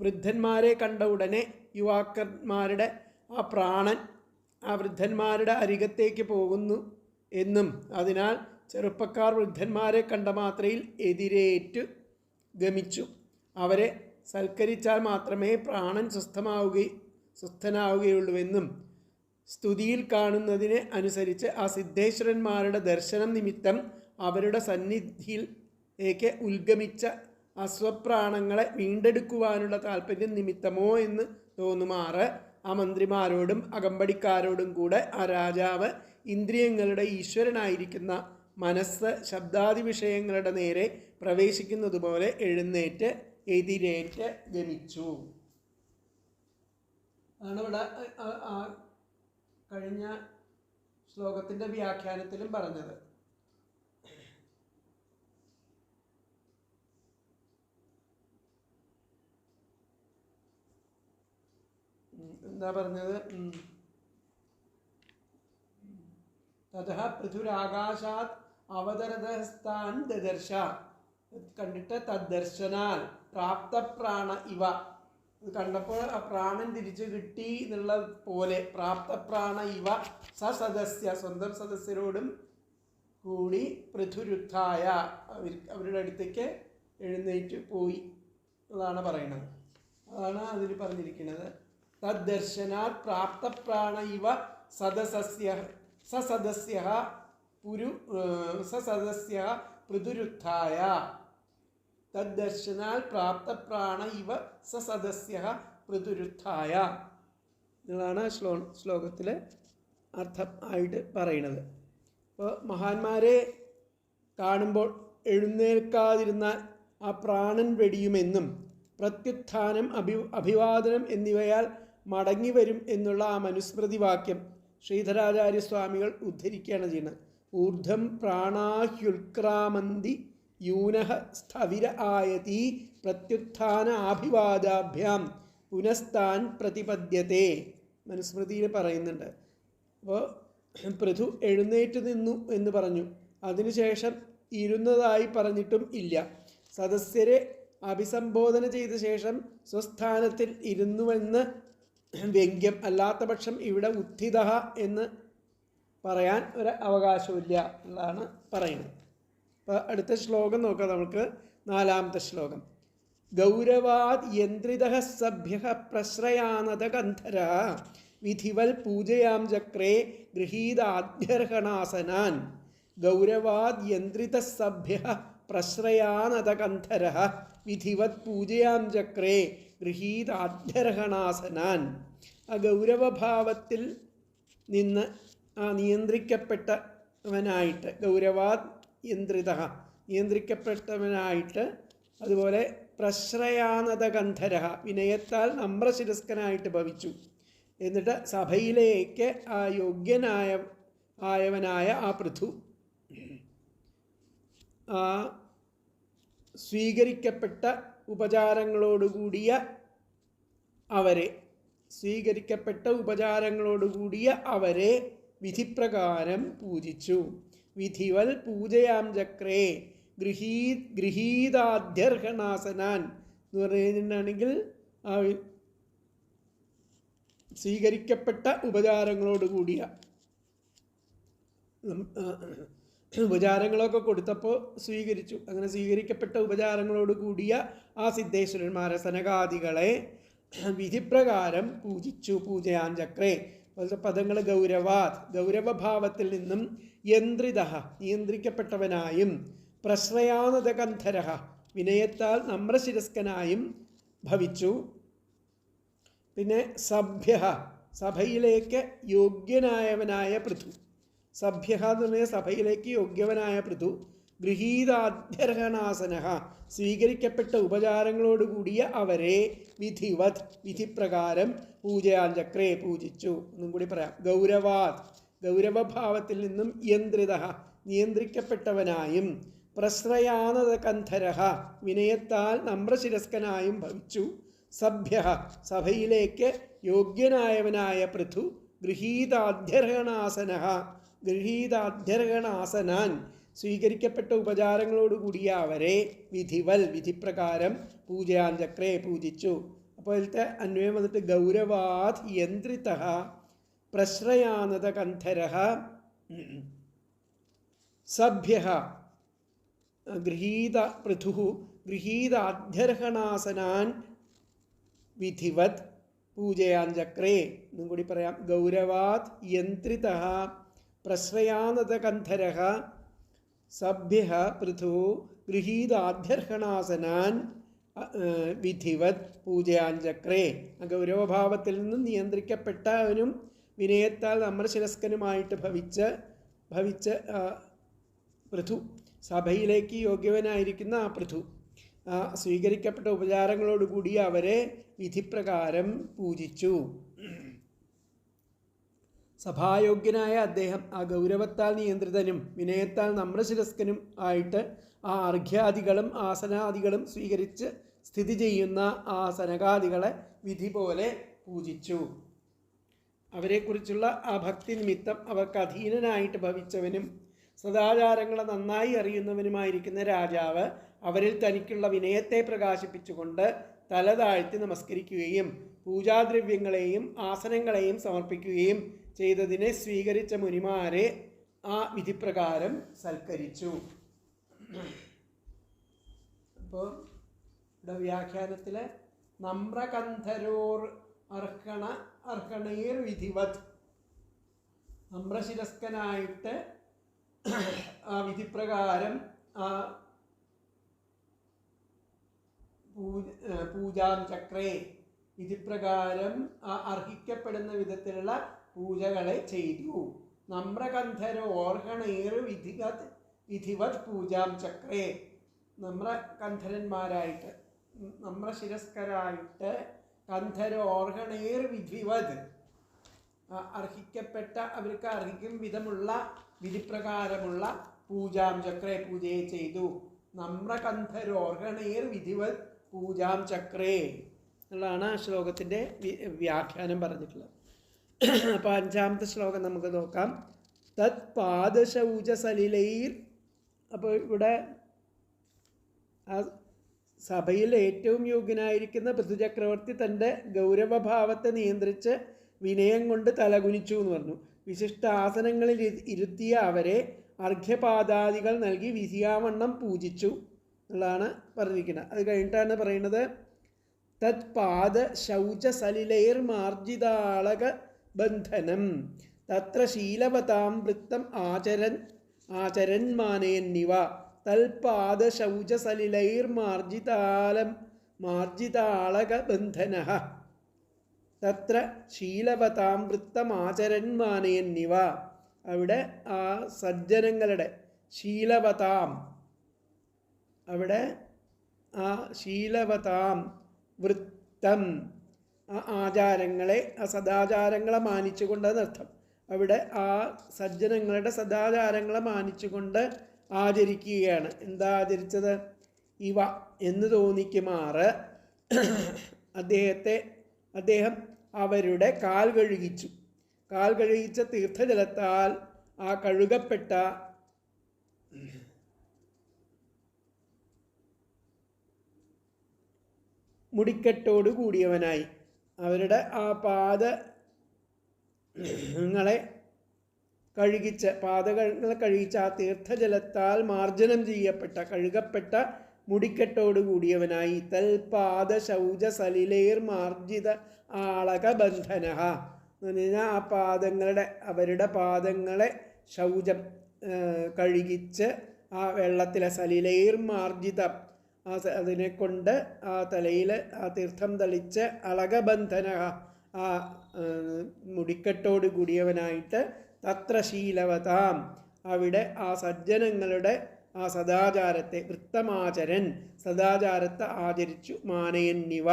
വൃദ്ധന്മാരെ കണ്ട ഉടനെ യുവാക്കന്മാരുടെ ആ പ്രാണൻ ആ വൃദ്ധന്മാരുടെ അരികത്തേക്ക് പോകുന്നു എന്നും അതിനാൽ ചെറുപ്പക്കാർ വൃദ്ധന്മാരെ കണ്ട മാത്രയിൽ എതിരേറ്റു ഗമിച്ചു. അവരെ സൽക്കരിച്ചാൽ മാത്രമേ പ്രാണൻ സ്വസ്ഥനാവുകയുള്ളൂവെന്നും സ്തുതിയിൽ കാണുന്നതിനെ അനുസരിച്ച് ആ സിദ്ധേശ്വരന്മാരുടെ ദർശനം നിമിത്തം അവരുടെ സന്നിധിയിലേക്ക് ഉത്ഗമിച്ച അസ്വപ്രാണങ്ങളെ വീണ്ടെടുക്കുവാനുള്ള താല്പര്യം നിമിത്തമോ എന്ന് തോന്നുമാറ് ആ മന്ത്രിമാരോടും അകമ്പടിക്കാരോടും കൂടെ ആ രാജാവ് ഇന്ദ്രിയങ്ങളുടെ ഈശ്വരനായിരിക്കുന്ന മനസ്സ് ശബ്ദാദി വിഷയങ്ങളുടെ നേരെ പ്രവേശിക്കുന്നത് പോലെ എഴുന്നേറ്റ് എതിരേറ്റ് ഗമിച്ചു. അതാണ് ഇവിടെ കഴിഞ്ഞ ശ്ലോകത്തിൻ്റെ വ്യാഖ്യാനത്തിലും പറഞ്ഞത്. എന്താ പറഞ്ഞത്? തതഃ പൃഥുരാകാശാത് അവതരതസ്ഥാൻ ദദർശ. കണ്ടിട്ട് തദ്ദർശനാൽ പ്രാപ്തപ്രാണ ഇവ. ഇത് കണ്ടപ്പോൾ ആ പ്രാണൻ തിരിച്ചു കിട്ടി എന്നുള്ള പോലെ പ്രാപ്തപ്രാണ ഇവ സദസ്യ സ്വന്തം സദസ്യരോടും കൂടി പൃഥുരുത്ഥായ അവരുടെ അടുത്തേക്ക് എഴുന്നേറ്റ് പോയി. അതാണ് പറയുന്നത്. അതാണ് അതിൽ പറഞ്ഞിരിക്കുന്നത്. തദ്ദർശനാത് പ്രാപ്തപ്രാണ ഇവ സദസ്യ പൃഥുരുത്ഥായ. തദ്ദർശനാൽ പ്രാപ്തപ്രാണ ഇവ സദസ്യ പൃഥുരുത്ഥായ എന്നുള്ളതാണ് ശ്ലോകത്തിലെ അർത്ഥം ആയിട്ട് പറയുന്നത്. അപ്പോൾ മഹാന്മാരെ കാണുമ്പോൾ എഴുന്നേൽക്കാതിരുന്നാൽ ആ പ്രാണൻ വെടിയുമെന്നും പ്രത്യുത്ഥാനം അഭിവാദനം എന്നിവയാൽ മടങ്ങി വരും എന്നുള്ള ആ മനുസ്മൃതി വാക്യം ശ്രീധരാചാര്യസ്വാമികൾ ഉദ്ധരിക്കുകയാണ് ചെയ്യുന്നത്. ഊർധ്വം പ്രാണാഹ്യുൽക്രാമന്തി യൂനഃ സ്ഥവിര ആയതി പ്രത്യുത്ഥാന ആഭിവാദാഭ്യാം പുനസ്താൻ പ്രതിപദ്യത്തെ മനുസ്മൃതിയിൽ പറയുന്നുണ്ട്. അപ്പോൾ പൃഥു എഴുന്നേറ്റ് നിന്നു എന്ന് പറഞ്ഞു. അതിനുശേഷം ഇരുന്നതായി പറഞ്ഞിട്ടും ഇല്ല. സദസ്യരെ അഭിസംബോധന ചെയ്ത ശേഷം സ്വസ്ഥാനത്തിൽ ഇരുന്നുവെന്ന് വ്യംഗ്യം. അല്ലാത്ത പക്ഷം ഇവിടെ ഉത്ഥിത എന്ന് പറയാൻ ഒരു അവകാശമില്ല എന്നാണ് പറയുന്നത്. അപ്പോൾ അടുത്ത ശ്ലോകം നോക്കാം നമുക്ക്. 4-ാമത്തെ ശ്ലോകം. ഗൗരവാദ് യന്ത്രിതഃ സഭ്യഃ പ്രശ്രയാനതകന്ധരഃ വിധിവൽ പൂജയാം ചക്രേ ഗൃഹീതാദ്യർഹണാസനാൻ. ഗൗരവാദ് യന്ത്രിതഃ സഭ്യഃ പ്രശ്രയാനതകന്ധരഃ വിധിവത് പൂജയാം ചക്രേ ഗൃഹീതാദ്യർഹണാസനാൻ. ആ ഗൗരവഭാവത്തിൽ നിന്ന് ആ നിയന്ത്രിക്കപ്പെട്ടവനായിട്ട്, ഗൗരവാദ് യന്ത്രിത നിയന്ത്രിക്കപ്പെട്ടവനായിട്ട്, അതുപോലെ പ്രശ്രയാനതകന്ധര വിനയത്താൽ നമ്രശിരസ്കനായിട്ട് ഭവിച്ചു. എന്നിട്ട് സഭയിലേക്ക് ആ യോഗ്യനായവനായ ആ പൃഥു ആ സ്വീകരിക്കപ്പെട്ട ഉപചാരങ്ങളോടുകൂടിയ അവരെ വിധിപ്രകാരം പൂജിച്ചു. വിധിവൽ പൂജയാം ചക്രേ ഗൃഹീതാദ്യർഹണാസനാൻ എന്ന് പറഞ്ഞിട്ടുണ്ടെങ്കിൽ ആ സ്വീകരിക്കപ്പെട്ട ഉപചാരങ്ങളോടുകൂടിയ ഉപചാരങ്ങളൊക്കെ കൊടുത്തപ്പോൾ സ്വീകരിച്ചു. അങ്ങനെ സ്വീകരിക്കപ്പെട്ട ഉപചാരങ്ങളോട് കൂടിയ ആ സിദ്ധേശ്വരന്മാരെ സനകാദികളെ വിധിപ്രകാരം പൂജിച്ചു. പൂജയാൻ ചക്രേ പോലത്തെ പദങ്ങൾ ഗൗരവാത് ഗൗരവഭാവത്തിൽ നിന്നും യന്ത്രിത നിയന്ത്രിക്കപ്പെട്ടവനായും പ്രശ്രയാനതകന്ധര വിനയത്താൽ നമ്രശിരസ്കനായും ഭവിച്ചു. പിന്നെ സഭ്യ സഭയിലേക്ക് യോഗ്യനായവനായ പൃഥു. സഭ്യ എന്ന് പറഞ്ഞാൽ സഭയിലേക്ക് യോഗ്യവനായ പൃഥു. ഗൃഹീതാധ്യർഹണാസന സ്വീകരിക്കപ്പെട്ട ഉപചാരങ്ങളോടുകൂടിയ അവരെ വിധിവത് വിധിപ്രകാരം പൂജയാഞ്ചക്രേ പൂജിച്ചു. എന്നും കൂടി പറയാം. ഗൗരവാത് ഗൗരവഭാവത്തിൽ നിന്നും യന്ത്രിത നിയന്ത്രിക്കപ്പെട്ടവനായും പ്രശ്രയാനത കന്ധര വിനയത്താൽ നമ്രശിരസ്കനായും ഭവിച്ചു. സഭ്യ സഭയിലേക്ക് യോഗ്യനായവനായ പൃഥു ഗൃഹീതാധ്യർഹണാസന ഗൃഹീതാധ്യർഹണാസനാൻ സ്വീകരിക്കപ്പെട്ട ഉപചാരങ്ങളോടുകൂടിയ അവരെ വിധിവൽ വിധിപ്രകാരം പൂജയാഞ്ചക്രേ പൂജിച്ചു. അപ്പോൾ അതിലത്തെ അന്വയം വന്നിട്ട് ഗൗരവാത് യന്ത്രിത പ്രശ്രയാനത കന്ധര സഭ്യ ഗൃഹീത പൃഥു ഗൃഹീതാധ്യർഹണാസനാൻ വിധിവത് പൂജയാഞ്ചക്രേ. എന്നും കൂടി പറയാം. ഗൗരവാത് യന്ത്രിത പ്രശ്രയാനത കന്ധര സഭ്യ പൃഥു ഗൃഹീതാധ്യർഹണാസനാൻ വിധിവത് പൂജയാഞ്ചക്രേ. ഗൗരവഭാവത്തിൽ നിന്നും നിയന്ത്രിക്കപ്പെട്ടവനും വിനയത്താൽ നമ്രശിരസ്കനുമായിട്ട് ഭവിച്ച പൃഥു സഭയിലേക്ക് യോഗ്യവനായിരിക്കുന്ന ആ പൃഥു സ്വീകരിക്കപ്പെട്ട ഉപചാരങ്ങളോടുകൂടി അവരെ വിധിപ്രകാരം പൂജിച്ചു. സഭായോഗ്യനായ അദ്ദേഹം ആ ഗൗരവത്താൽ നിയന്ത്രിതനും വിനയത്താൽ നമ്രശിരസ്കനും ആയിട്ട് ആ അർഘ്യാദികളും ആസനാദികളും സ്വീകരിച്ച് സ്ഥിതി ചെയ്യുന്ന ആ സനകാദികളെ വിധി പോലെ പൂജിച്ചു. അവരെക്കുറിച്ചുള്ള ആ ഭക്തി നിമിത്തം അവർക്ക് അധീനനായിട്ട് ഭവിച്ചവനും സദാചാരങ്ങളെ നന്നായി അറിയുന്നവനുമായിരിക്കുന്ന രാജാവ് അവരിൽ തനിക്കുള്ള വിനയത്തെ പ്രകാശിപ്പിച്ചുകൊണ്ട് തല താഴ്ത്തി നമസ്കരിക്കുകയും പൂജാദ്രവ്യങ്ങളെയും ആസനങ്ങളെയും സമർപ്പിക്കുകയും ചെയ്തതിനെ സ്വീകരിച്ച മുനിമാരെ ആ വിധിപ്രകാരം സൽക്കരിച്ചു. അപ്പോൾ ഇവിടെ വ്യാഖ്യാനത്തിൽ നമ്രകന്ധരോർ അർഹണീർ വിധിവത് നമ്രശിരസ്കനായിട്ട് ആ വിധിപ്രകാരം ആ പൂജാചക്രേ വിധിപ്രകാരം അർഹിക്കപ്പെടുന്ന വിധത്തിലുള്ള പൂജകളെ ചെയ്തു. നമ്രകന്ധരോർഹണീർ വിധിവത് പൂജാചക്രേ. നമ്രകന്ധരന്മാരായിട്ട് നമ്രശിരസ്കരായിട്ട് കന്ധരോർഹണീർ വിധിവത് അർഹിക്കപ്പെട്ട അവർക്ക് അർഹിക്കും വിധമുള്ള വിധിപ്രകാരമുള്ള പൂജാചക്രേ പൂജയെ ചെയ്തു. നമ്രകന്ധരോർഹണീർ വിധിവത് പൂജാചക്രേ എന്നുള്ളതാണ് ആ ശ്ലോകത്തിൻ്റെ വ്യാഖ്യാനം പറഞ്ഞിട്ടുള്ളത്. അപ്പോൾ അഞ്ചാമത്തെ ശ്ലോകം നമുക്ക് നോക്കാം. തത് പാദശൗചസലിലൈർ. അപ്പോൾ ഇവിടെ ആ സഭയിൽ ഏറ്റവും യോഗ്യനായിരിക്കുന്ന പൃഥുചക്രവർത്തി തൻ്റെ ഗൗരവഭാവത്തെ നിയന്ത്രിച്ച് വിനയം കൊണ്ട് തലകുനിച്ചു എന്ന് പറഞ്ഞു. വിശിഷ്ട ആസനങ്ങളിൽ ഇരുത്തിയ അവരെ അർഘ്യപാദാദികൾ നൽകി വിധിയാവണ്ണം പൂജിച്ചു എന്നുള്ളതാണ് പറഞ്ഞിരിക്കുന്നത്. അത് കഴിഞ്ഞിട്ടാണ് പറയുന്നത് തത് പാദ ശൗച സലിലൈർ മാർജിതാളക ബന്ധനം തത്ര ശീലവതാം വൃത്തം ആചരൻ മാനയന്നിവ തൽപാദ ശൗച സലിലൈർ മാർജിതാളക ബന്ധനഃ തത്ര ശീലവതാം വൃത്തം ആചരൻ മാനയന്നിവ. അവിടെ ആ സജ്ജനങ്ങളുടെ ശീലവതാം അവിടെ ആ ശീലവതാം വൃത്തം ആ ആചാരങ്ങളെ ആ സദാചാരങ്ങളെ മാനിച്ചുകൊണ്ടെന്നർത്ഥം. അവിടെ ആ സജ്ജനങ്ങളുടെ സദാചാരങ്ങളെ മാനിച്ചുകൊണ്ട് ആചരിക്കുകയാണ്. എന്താ ആചരിച്ചത്? ഇവ എന്ന് തോന്നിക്കുമാറ് അദ്ദേഹം അവരുടെ കാൽ കഴുകിച്ചു. കാൽ കഴുകിച്ച തീർത്ഥജലത്താൽ ആ കഴുകപ്പെട്ട മുടിക്കെട്ടോട് കൂടിയവനായി അവരുടെ ആ പാദങ്ങളെ കഴുകിച്ച ആ തീർത്ഥജലത്താൽ മാർജനം ചെയ്യപ്പെട്ട കഴുകപ്പെട്ട മുടിക്കെട്ടോട് കൂടിയവനായി തൽപാദ ശൗച സലിലൈർ മാർജിത ആളക ബന്ധനഃ എന്ന് പറഞ്ഞാൽ ആ അവരുടെ പാദങ്ങളെ ശൗചം കഴുകിച്ച് ആ വെള്ളത്തിലെ സലിലൈർ മാർജിതം അതിനെ കൊണ്ട് ആ തലയിൽ ആ തീർത്ഥം തളിച്ച് അളകബന്ധനഃ ആ മുടിക്കെട്ടോട് കൂടിയവനായിട്ട് തത്ര ശീലവതാം അവിടെ ആ സജ്ജനങ്ങളുടെ ആ സദാചാരത്തെ വൃത്തമാചരൻ സദാചാരത്തെ ആചരിച്ചു മാനയന്നിവ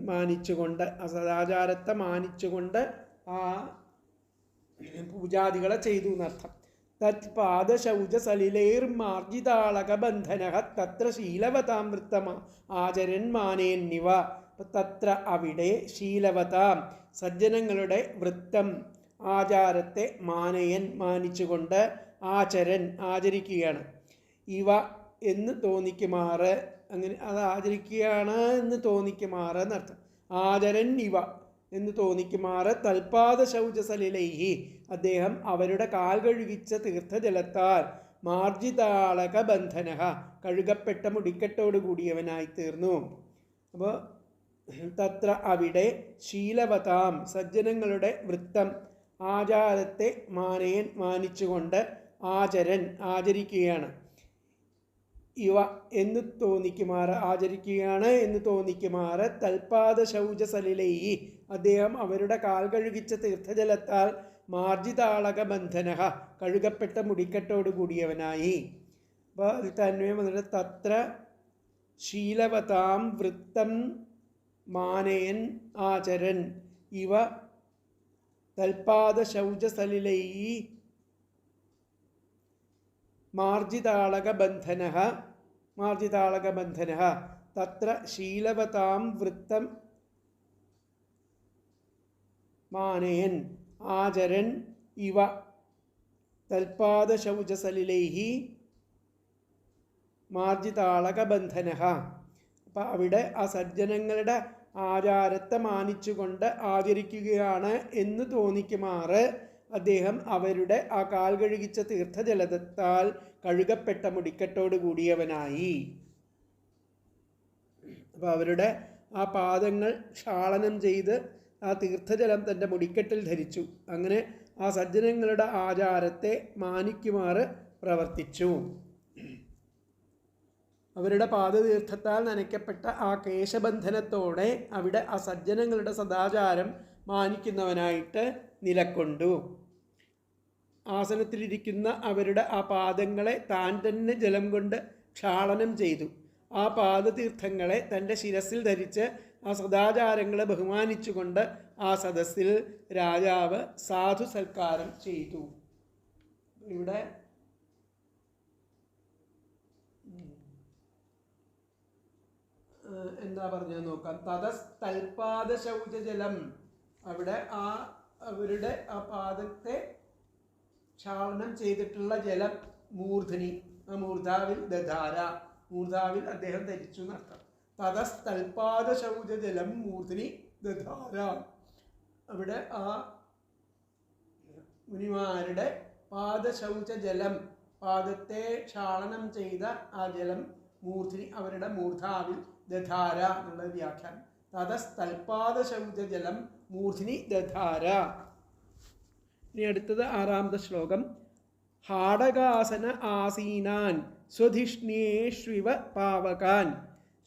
മാനിച്ചുകൊണ്ട് ആ സദാചാരത്തെ മാനിച്ചുകൊണ്ട് ആ പൂജാദികളെ ചെയ്തു എന്നർത്ഥം. തത് പാദശൗചസലിലൈർമാർജിതാളകബന്ധന തത്ര ശീലവതാം വൃത്തമ ആചരൻ മാനയന്നിവ. തത്ര അവിടെ ശീലവതാം സജ്ജനങ്ങളുടെ വൃത്തം ആചാരത്തെ മാനയൻ മാനിച്ചുകൊണ്ട് ആചരൻ ആചരിക്കുകയാണ്. ഇവ എന്ന് തോന്നിക്കുമാറ് അങ്ങനെ അത് ആചരിക്കുകയാണ് എന്ന് തോന്നിക്കുമാറ് എന്നർത്ഥം. ആചരൻ ഇവ എന്ന് തോന്നിക്കുമാറ് തൽപാദ ശൗചസലിലൈഹി അദ്ദേഹം അവരുടെ കാൽ കഴുകിച്ച തീർത്ഥജലത്താൽ മാർജിതാളക ബന്ധന കഴുകപ്പെട്ട മുടിക്കെട്ടോട് കൂടിയവനായി തീർന്നു. അപ്പോൾ തത്ര അവിടെ ശീലവതാം സജ്ജനങ്ങളുടെ വൃത്തം ആചാരത്തെ മാനയൻ മാനിച്ചുകൊണ്ട് ആചരൻ ആചരിക്കുകയാണ്. ഇവ എന്ന് തോന്നിക്കുമാറ് ആചരിക്കുകയാണ് എന്ന് തോന്നിക്കുമാറ് തൽപാദ ശൗചസലിലൈഹി അദ്ദേഹം അവരുടെ കാൽ കഴുകിച്ച തീർത്ഥജലത്താൽ മാർജിതാളക ബന്ധന കഴുകപ്പെട്ട മുടിക്കെട്ടോട് കൂടിയവനായി. അപ്പോൾ അതിൽ തന്മയം വന്നിട്ട് തത്ര ശീലവതാം വൃത്തം മാനയൻ ആചരൻ ഇവ തൽപാദ ശൗചസലിലൈഹി മാർജിതാളക ബന്ധന തത്ര ശീലവതാം വൃത്തം മാനയൻ ആചരൻ ഇവ തൽപാദ ശൗചസലിലൈഹി മാർജിതാളക ബന്ധന. അപ്പം അവിടെ ആ സജ്ജനങ്ങളുടെ ആചാരത്തെ മാനിച്ചുകൊണ്ട് ആചരിക്കുകയാണ് എന്ന് തോന്നിക്കുമാറ് അദ്ദേഹം അവരുടെ ആ കാൽ കഴുകിച്ച തീർത്ഥജലത്താൽ കഴുകപ്പെട്ട മുടിക്കെട്ടോട് കൂടിയവനായി. അപ്പോൾ അവരുടെ ആ പാദങ്ങൾ ക്ഷാളനം ചെയ്ത് ആ തീർത്ഥജലം തൻ്റെ മുടിക്കെട്ടിൽ ധരിച്ചു. അങ്ങനെ ആ സജ്ജനങ്ങളുടെ ആചാരത്തെ മാനിക്കുമാറ് പ്രവർത്തിച്ചു. അവരുടെ പാദതീർത്ഥത്താൽ നനയ്ക്കപ്പെട്ട ആ കേശബന്ധനത്തോടെ അവിടെ ആ സജ്ജനങ്ങളുടെ സദാചാരം മാനിക്കുന്നവനായിട്ട് നിലക്കൊണ്ടു. ആസനത്തിലിരിക്കുന്ന അവരുടെ ആ പാദങ്ങളെ താൻ തന്നെ ജലം കൊണ്ട് ക്ഷാളനം ചെയ്തു. ആ പാദതീർത്ഥങ്ങളെ തൻ്റെ ശിരസിൽ ധരിച്ച് ആ സദാചാരങ്ങളെ ബഹുമാനിച്ചുകൊണ്ട് ആ സദസ്സിൽ രാജാവ് സാധു സൽക്കാരം ചെയ്തു. ഇവിടെ എന്താ പറഞ്ഞത് നോക്കാം. തൽപാദ ശൗചജലം അവിടെ ആ അവരുടെ ആ പാദത്തെ ക്ഷാളനം ചെയ്തിട്ടുള്ള ജലം മൂർധനി മൂർധാവിൽ ദധാര മൂർധാവിൽ അദ്ദേഹം ധരിച്ചു എന്നർത്ഥം. തൽപാദ ശൗചജലം മൂർധനി ദധാര അവിടെ ആ മുനിമാരുടെ പാദശൗചജലം പാദത്തെ ക്ഷാളനം ചെയ്ത ആ ജലം മൂർധനി അവരുടെ മൂർധാവിൽ ദധാര എന്നുള്ള വ്യാഖ്യാനം. തൽപാദ ശൗചജലം മൂർധനി ദധാര. ഇനി അടുത്തത് 6ാമത്തെ ശ്ലോകം. ഹാടകാസന ആസീനാൻ സ്വധിഷ്ണ്യേഷ്വിവ പാവകാൻ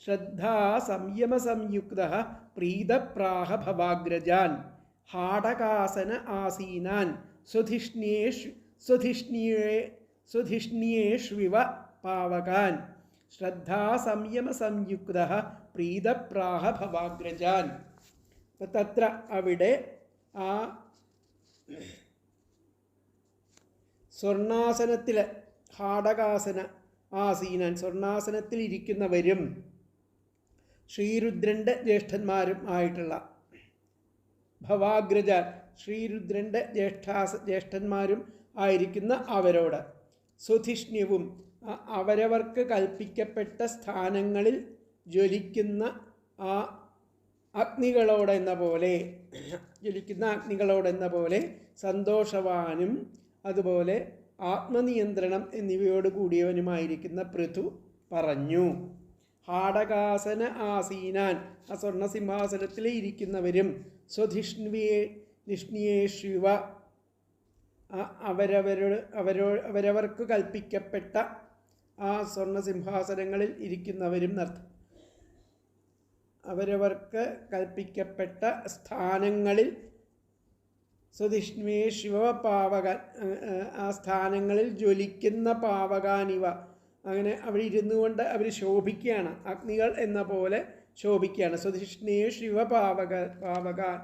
ശ്രദ്ധാ സംയമ സംയുക്ത പ്രീതപ്രാഹ ഭവാഗ്രജാൻ. ഹാടകാസന ആസീനാൻ സ്വധിഷ്ണ്യേഷ്വിവ പാവകാൻ ശ്രദ്ധാ സംയമ സംയുക്ത പ്രീതപ്രാഹ ഭവാഗ്രജാൻ. തത്ര അവിടെ ആ സ്വർണാസനത്തിൽ ഹാടകാസന ആസീനാൻ സ്വർണാസനത്തിൽ ഇരിക്കുന്നവരും ശ്രീരുദ്രൻ്റെ ജ്യേഷ്ഠന്മാരും ആയിട്ടുള്ള ഭവാഗ്രജാൻ ശ്രീരുദ്രൻ്റെ ജ്യേഷ്ഠന്മാരും ആയിരിക്കുന്ന അവരോട് സ്വധിഷ്ണ്യവും അവരവർക്ക് കൽപ്പിക്കപ്പെട്ട സ്ഥാനങ്ങളിൽ ജ്വലിക്കുന്ന ആ അഗ്നികളോടെന്ന പോലെ സന്തോഷവാനും അതുപോലെ ആത്മനിയന്ത്രണം എന്നിവയോട് കൂടിയവനുമായിരിക്കുന്ന പൃഥു പറഞ്ഞു. ഹാടകാസന ആസീനാൻ ആ സ്വർണസിംഹാസനത്തിൽ ഇരിക്കുന്നവരും സ്വധിഷ്ണ്യേഷ്വ അവരവർക്ക് കൽപ്പിക്കപ്പെട്ട ആ സ്വർണസിംഹാസനങ്ങളിൽ ഇരിക്കുന്നവരും എന്നർത്ഥം. അവരവർക്ക് കൽപ്പിക്കപ്പെട്ട സ്ഥാനങ്ങളിൽ സ്വധിഷ്ണുവേ ശിവപാവകാൻ, ആ സ്ഥാനങ്ങളിൽ ജ്വലിക്കുന്ന പാവകാനിവ, അങ്ങനെ അവിടെ ഇരുന്നു കൊണ്ട് അവർ ശോഭിക്കുകയാണ്, അഗ്നികൾ എന്ന പോലെ ശോഭിക്കുകയാണ്. സ്വധിഷ്ണേ പാവകാൻ,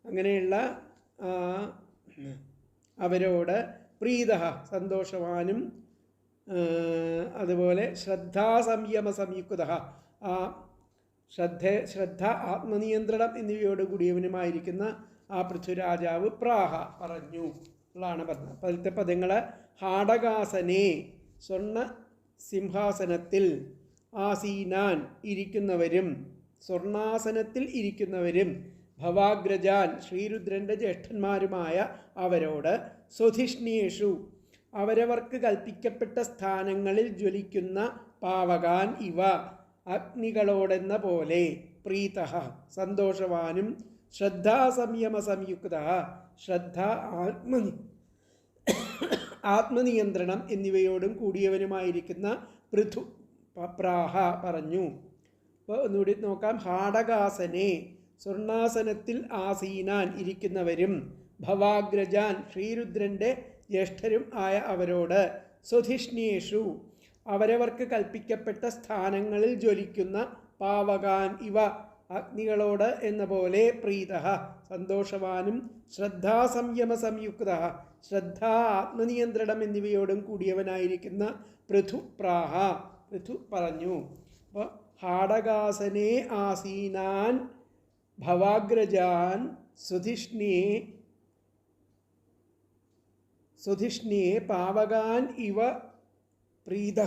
അങ്ങനെയുള്ള അവരോട് പ്രീത സന്തോഷവാനും, അതുപോലെ ശ്രദ്ധാസംയമ സംയുക്ത, ആ ശ്രദ്ധ ആത്മനിയന്ത്രണം എന്നിവയോട് കൂടിയവനുമായിരിക്കുന്ന ആ പൃഥ്വിരാജാവ് പ്രാഹ പറഞ്ഞു ഉള്ളതാണ് പറഞ്ഞത്. പതിത്തെ പദങ്ങൾ ഹാടകാസനെ സ്വർണ്ണ സിംഹാസനത്തിൽ, ആസീനാൻ ഇരിക്കുന്നവരും, സ്വർണാസനത്തിൽ ഇരിക്കുന്നവരും, ഭവാഗ്രജാൻ ശ്രീരുദ്രൻ്റെ ജ്യേഷ്ഠന്മാരുമായ അവരോട്, സ്വധിഷ്ണേഷു അവരവർക്ക് കൽപ്പിക്കപ്പെട്ട സ്ഥാനങ്ങളിൽ ജ്വലിക്കുന്ന പാവകാൻ ഇവ അഗ്നികളോടെന്ന പോലെ, പ്രീത സന്തോഷവാനും, ശ്രദ്ധാസംയമ സംയുക്ത ശ്രദ്ധ ആത്മനിയന്ത്രണം എന്നിവയോടും കൂടിയവനുമായിരിക്കുന്ന പൃഥു പ്രാഹ പറഞ്ഞു. അപ്പോൾ ഒന്നുകൂടി നോക്കാം. ഹാടകാസനെ സ്വർണാസനത്തിൽ ആസീനാൻ ഇരിക്കുന്നവരും, ഭവാഗ്രജാൻ ശ്രീരുദ്രൻ്റെ ജ്യേഷ്ഠരും ആയ അവരോട്, സ്വധിഷ്ണേഷു അവരവർക്ക് കൽപ്പിക്കപ്പെട്ട സ്ഥാനങ്ങളിൽ ജ്വലിക്കുന്ന പാവകാൻ ഇവ അഗ്നികളോട് എന്ന പോലെ, പ്രീത സന്തോഷവാനും, ശ്രദ്ധാസംയമ സംയുക്ത ശ്രദ്ധ ആത്മനിയന്ത്രണം എന്നിവയോടും കൂടിയവനായിരിക്കുന്ന പൃഥു പ്രാഹ പൃഥു പറഞ്ഞു. അപ്പോൾ ഹാടകാസനെ ആസീനാൻ ഭവാഗ്രജാൻ സ്വധിഷ്ണേ പാവകാൻ ഇവ പ്രീത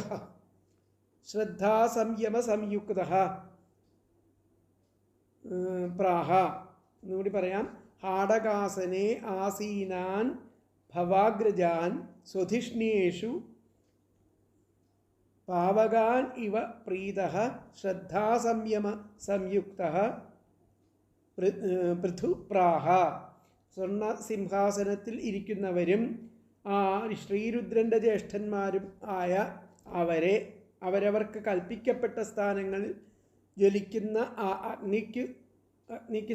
ശ്രദ്ധാസംയമ സംയുക്ത പ്രാഹ. എന്നുകൂടി പറയാം. ഹാടകാസനെ ആസീനാൻ ഭവാഗ്രജാൻ സ്വധിഷ്ണേഷു പാവകാൻ ഇവ പ്രീത ശ്രദ്ധാസംയമ സംയുക്ത പൃഥു പ്രാഹ. സ്വർണ്ണ സിംഹാസനത്തിൽ ഇരിക്കുന്നവരും ശ്രീരുദ്രൻ്റെ ജ്യേഷ്ഠന്മാരും ആയ അവരെ അവരവർക്ക് കൽപ്പിക്കപ്പെട്ട സ്ഥാനങ്ങളിൽ ജ്വലിക്കുന്ന ആ അഗ്നിക്ക്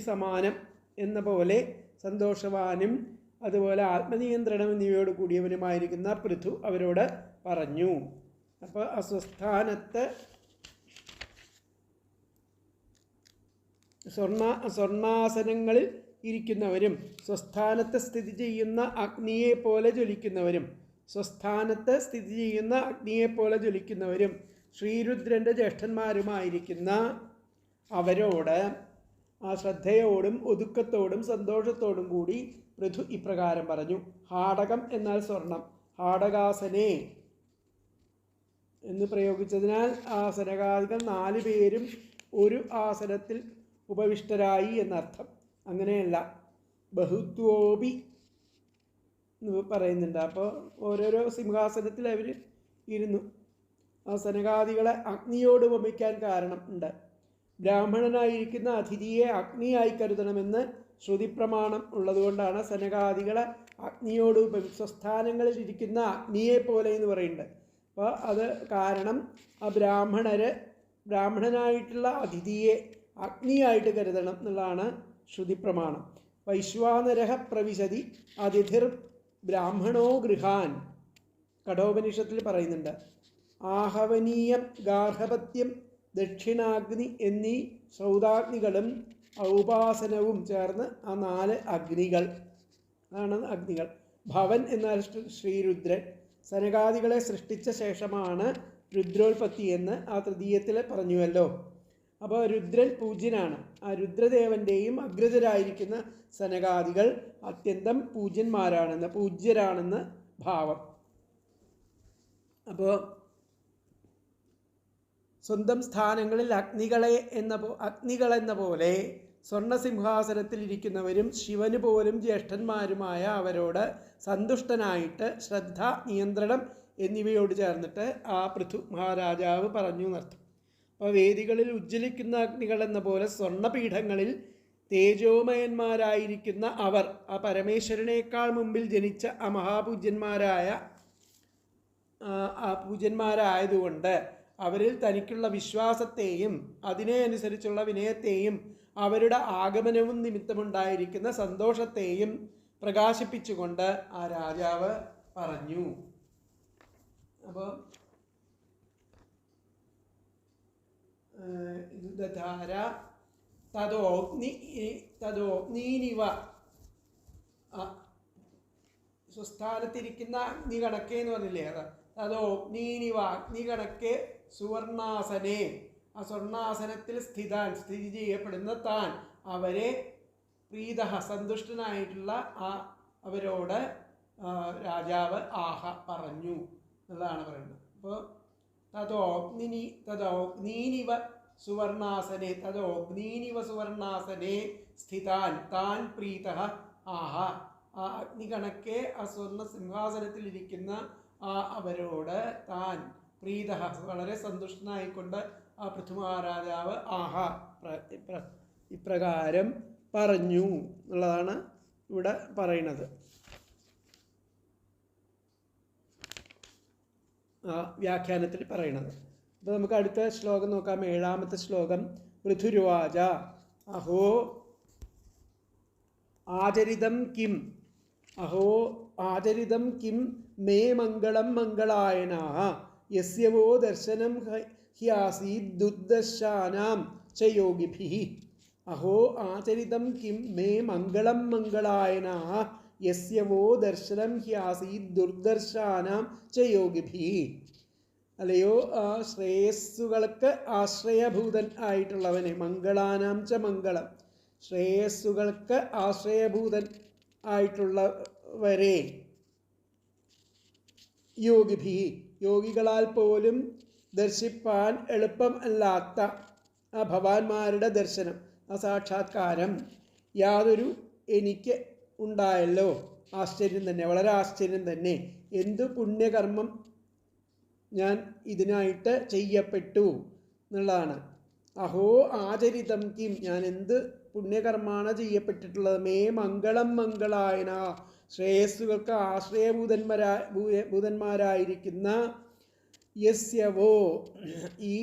സമാനം എന്ന പോലെ സന്തോഷവാനും, അതുപോലെ ആത്മനിയന്ത്രണം എന്നിവയോട് കൂടിയവനുമായിരിക്കുന്ന പൃഥു അവരോട് പറഞ്ഞു. അപ്പോൾ അസ്വസ്ഥാനത്ത് സ്വർണാസനങ്ങളിൽ ഇരിക്കുന്നവരും, സ്വസ്ഥാനത്ത് സ്ഥിതി ചെയ്യുന്ന അഗ്നിയെ പോലെ ജ്വലിക്കുന്നവരും, സ്വസ്ഥാനത്ത് സ്ഥിതി ചെയ്യുന്ന അഗ്നിയെപ്പോലെ ജ്വലിക്കുന്നവരും ശ്രീരുദ്രൻ്റെ ജ്യേഷ്ഠന്മാരുമായിരിക്കുന്ന അവരോട് ആ ശ്രദ്ധയോടും ഒതുക്കത്തോടും സന്തോഷത്തോടും കൂടി പൃഥു ഇപ്രകാരം പറഞ്ഞു. ഹാടകം എന്നാൽ സ്വർണം, ഹാടകാസനെ എന്ന് പ്രയോഗിച്ചതിനാൽ ആസനകാദികൾ 4 പേരും ഒരു ആസനത്തിൽ ഉപവിഷ്ടരായി എന്നർത്ഥം. അങ്ങനെയല്ല, ബഹുത്വോപി എന്ന് പറയുന്നുണ്ട്. അപ്പോൾ ഓരോരോ സിംഹാസനത്തിൽ അവർ ഇരുന്നു. ആസനകാദികളെ അഗ്നിയോട് ഉപമിക്കാൻ കാരണം ഉണ്ട്. ബ്രാഹ്മണനായിരിക്കുന്ന അതിഥിയെ അഗ്നിയായി കരുതണമെന്ന് ശ്രുതിപ്രമാണം ഉള്ളതുകൊണ്ടാണ് സനകാദികളെ അഗ്നിയോട് സ്വസ്ഥാനങ്ങളിൽ ഇരിക്കുന്ന അഗ്നിയെ പോലെ എന്ന് പറയുന്നുണ്ട്. അപ്പോൾ അത് കാരണം ആ ബ്രാഹ്മണനായിട്ടുള്ള അതിഥിയെ അഗ്നിയായിട്ട് കരുതണം എന്നുള്ളതാണ് ശ്രുതിപ്രമാണം. വൈശ്വാനരഹ പ്രവിശതി അതിഥിർ ബ്രാഹ്മണോ ഗൃഹാൻ കഠോപനിഷത്തിൽ പറയുന്നുണ്ട്. ആഹവനീയം, ഗാർഹപത്യം, ദക്ഷിണാഗ്നി എന്നീ സൗദാഗ്നികളും ഔപാസനവും ചേർന്ന് ആ 4 അഗ്നികൾ അതാണ് അഗ്നികൾ. ഭവൻ എന്നാൽ ശ്രീരുദ്രൻ. സനകാദികളെ സൃഷ്ടിച്ച ശേഷമാണ് രുദ്രോൽപത്തി എന്ന് ആ തൃതീയത്തിൽ പറഞ്ഞുവല്ലോ. അപ്പോൾ രുദ്രൻ പൂജ്യനാണ്. ആ രുദ്രദേവൻ്റെയും അഗ്രജരായിരിക്കുന്ന സനകാദികൾ അത്യന്തം പൂജ്യരാണെന്ന് ഭാവം. അപ്പോൾ സ്വന്തം സ്ഥാനങ്ങളിൽ അഗ്നികളെന്ന പോലെ സ്വർണസിംഹാസനത്തിൽ ഇരിക്കുന്നവരും ശിവന് പോലും ജ്യേഷ്ഠന്മാരുമായ അവരോട് സന്തുഷ്ടനായിട്ട് ശ്രദ്ധ, നിയന്ത്രണം എന്നിവയോട് ചേർന്നിട്ട് ആ പൃഥു മഹാരാജാവ് പറഞ്ഞു എന്നർത്ഥം. അപ്പോൾ വേദികളിൽ ഉജ്ജ്വലിക്കുന്ന അഗ്നികൾ എന്ന പോലെ സ്വർണ്ണപീഠങ്ങളിൽ തേജോമയന്മാരായിരിക്കുന്ന അവർ ആ പരമേശ്വരനേക്കാൾ മുമ്പിൽ ജനിച്ച ആ പൂജ്യന്മാരായതുകൊണ്ട് അവരിൽ തനിക്കുള്ള വിശ്വാസത്തെയും അതിനെ അനുസരിച്ചുള്ള വിനയത്തെയും അവരുടെ ആഗമനവും നിമിത്തമുണ്ടായിരിക്കുന്ന സന്തോഷത്തെയും പ്രകാശിപ്പിച്ചുകൊണ്ട് ആ രാജാവ് പറഞ്ഞു. അപ്പോൾ ദധാര തദോഗ്നീനിവ, സ്വസ്ഥാനത്തിരിക്കുന്ന അഗ്നി കണക്കെ എന്ന് പറഞ്ഞില്ലേ, തദോഗ്നീനിവ, അഗ്നി കണക്കെ സുവർണാസനെ, ആ സ്വർണാസനത്തിൽ സ്ഥിതി ചെയ്യപ്പെടുന്ന താൻ, അവരെ പ്രീത, സന്തുഷ്ടനായിട്ടുള്ള അവരോട് രാജാവ് പറഞ്ഞു എന്നുള്ളതാണ് പറയുന്നത്. അപ്പോൾ തദോഗ്നീനിവ സുവർണാസനെ, തദോഗ്നീനിവ സുവർണാസനെ സ്ഥിതാൻ, താൻ പ്രീത ആഹ, ആ അഗ്നി കണക്കെ ആ സ്വർണ്ണ സിംഹാസനത്തിലിരിക്കുന്ന അവരോട് താൻ പ്രീത, വളരെ സന്തുഷ്ടനായിക്കൊണ്ട് ആ പൃഥ്വിമഹാരാജാവ് ഇപ്രകാരം പറഞ്ഞു എന്നുള്ളതാണ് ഇവിടെ പറയുന്നത്. വ്യാഖ്യാനത്തിൽ പറയണത്. അപ്പോൾ നമുക്ക് അടുത്ത ശ്ലോകം നോക്കാം. 7ാമത്തെ ശ്ലോകം. പൃഥുരുവാച അഹോ ആചരിതം കിം, അഹോ ആചരിതം കിം മേ മംഗളം മംഗളായനാഃ യസ്യവോ ദർശനം ഹ്യാസീദ് ദുർദർശാനാം ച യോഗിഭിഃ. അഹോ ആചരിതം കിം മേ മംഗളം മംഗളായനാഃ യസ്യവോ ദർശനം ഹ്യാസീദ് ദുർദർശാനാം ച യോഗിഭിഃ. അല്ലയോ ശ്രേയസ്സുകൾക്ക് ആശ്രയഭൂതൻ ആയിട്ടുള്ളവനെ, മംഗളാനാം ച മംഗളം, ശ്രേയസ്സുകൾക്ക് ആശ്രയഭൂതൻ ആയിട്ടുള്ളവരെ, യോഗിഭി, യോഗികളാൽ പോലും ദർശിപ്പാൻ എളുപ്പം അല്ലാത്ത ആ ഭവാന്മാരുടെ ദർശനം, ആ സാക്ഷാത്കാരം യാതൊരു എനിക്ക് ഉണ്ടായല്ലോ. ആശ്ചര്യം തന്നെ, വളരെ ആശ്ചര്യം തന്നെ. എന്തു പുണ്യകർമ്മം ഞാൻ ഇതിനായിട്ട് ചെയ്യപ്പെട്ടു എന്നുള്ളതാണ്. അഹോ ആചരിതം കിം, ഞാൻ എന്ത് പുണ്യകർമ്മമാണ് ചെയ്യപ്പെട്ടിട്ടുള്ളത്. മേ മംഗളം മംഗളായന, ശ്രേയസ്സുകൾക്ക് ഭൂതന്മാരായിരിക്കുന്ന യസ്യവോ, ഈ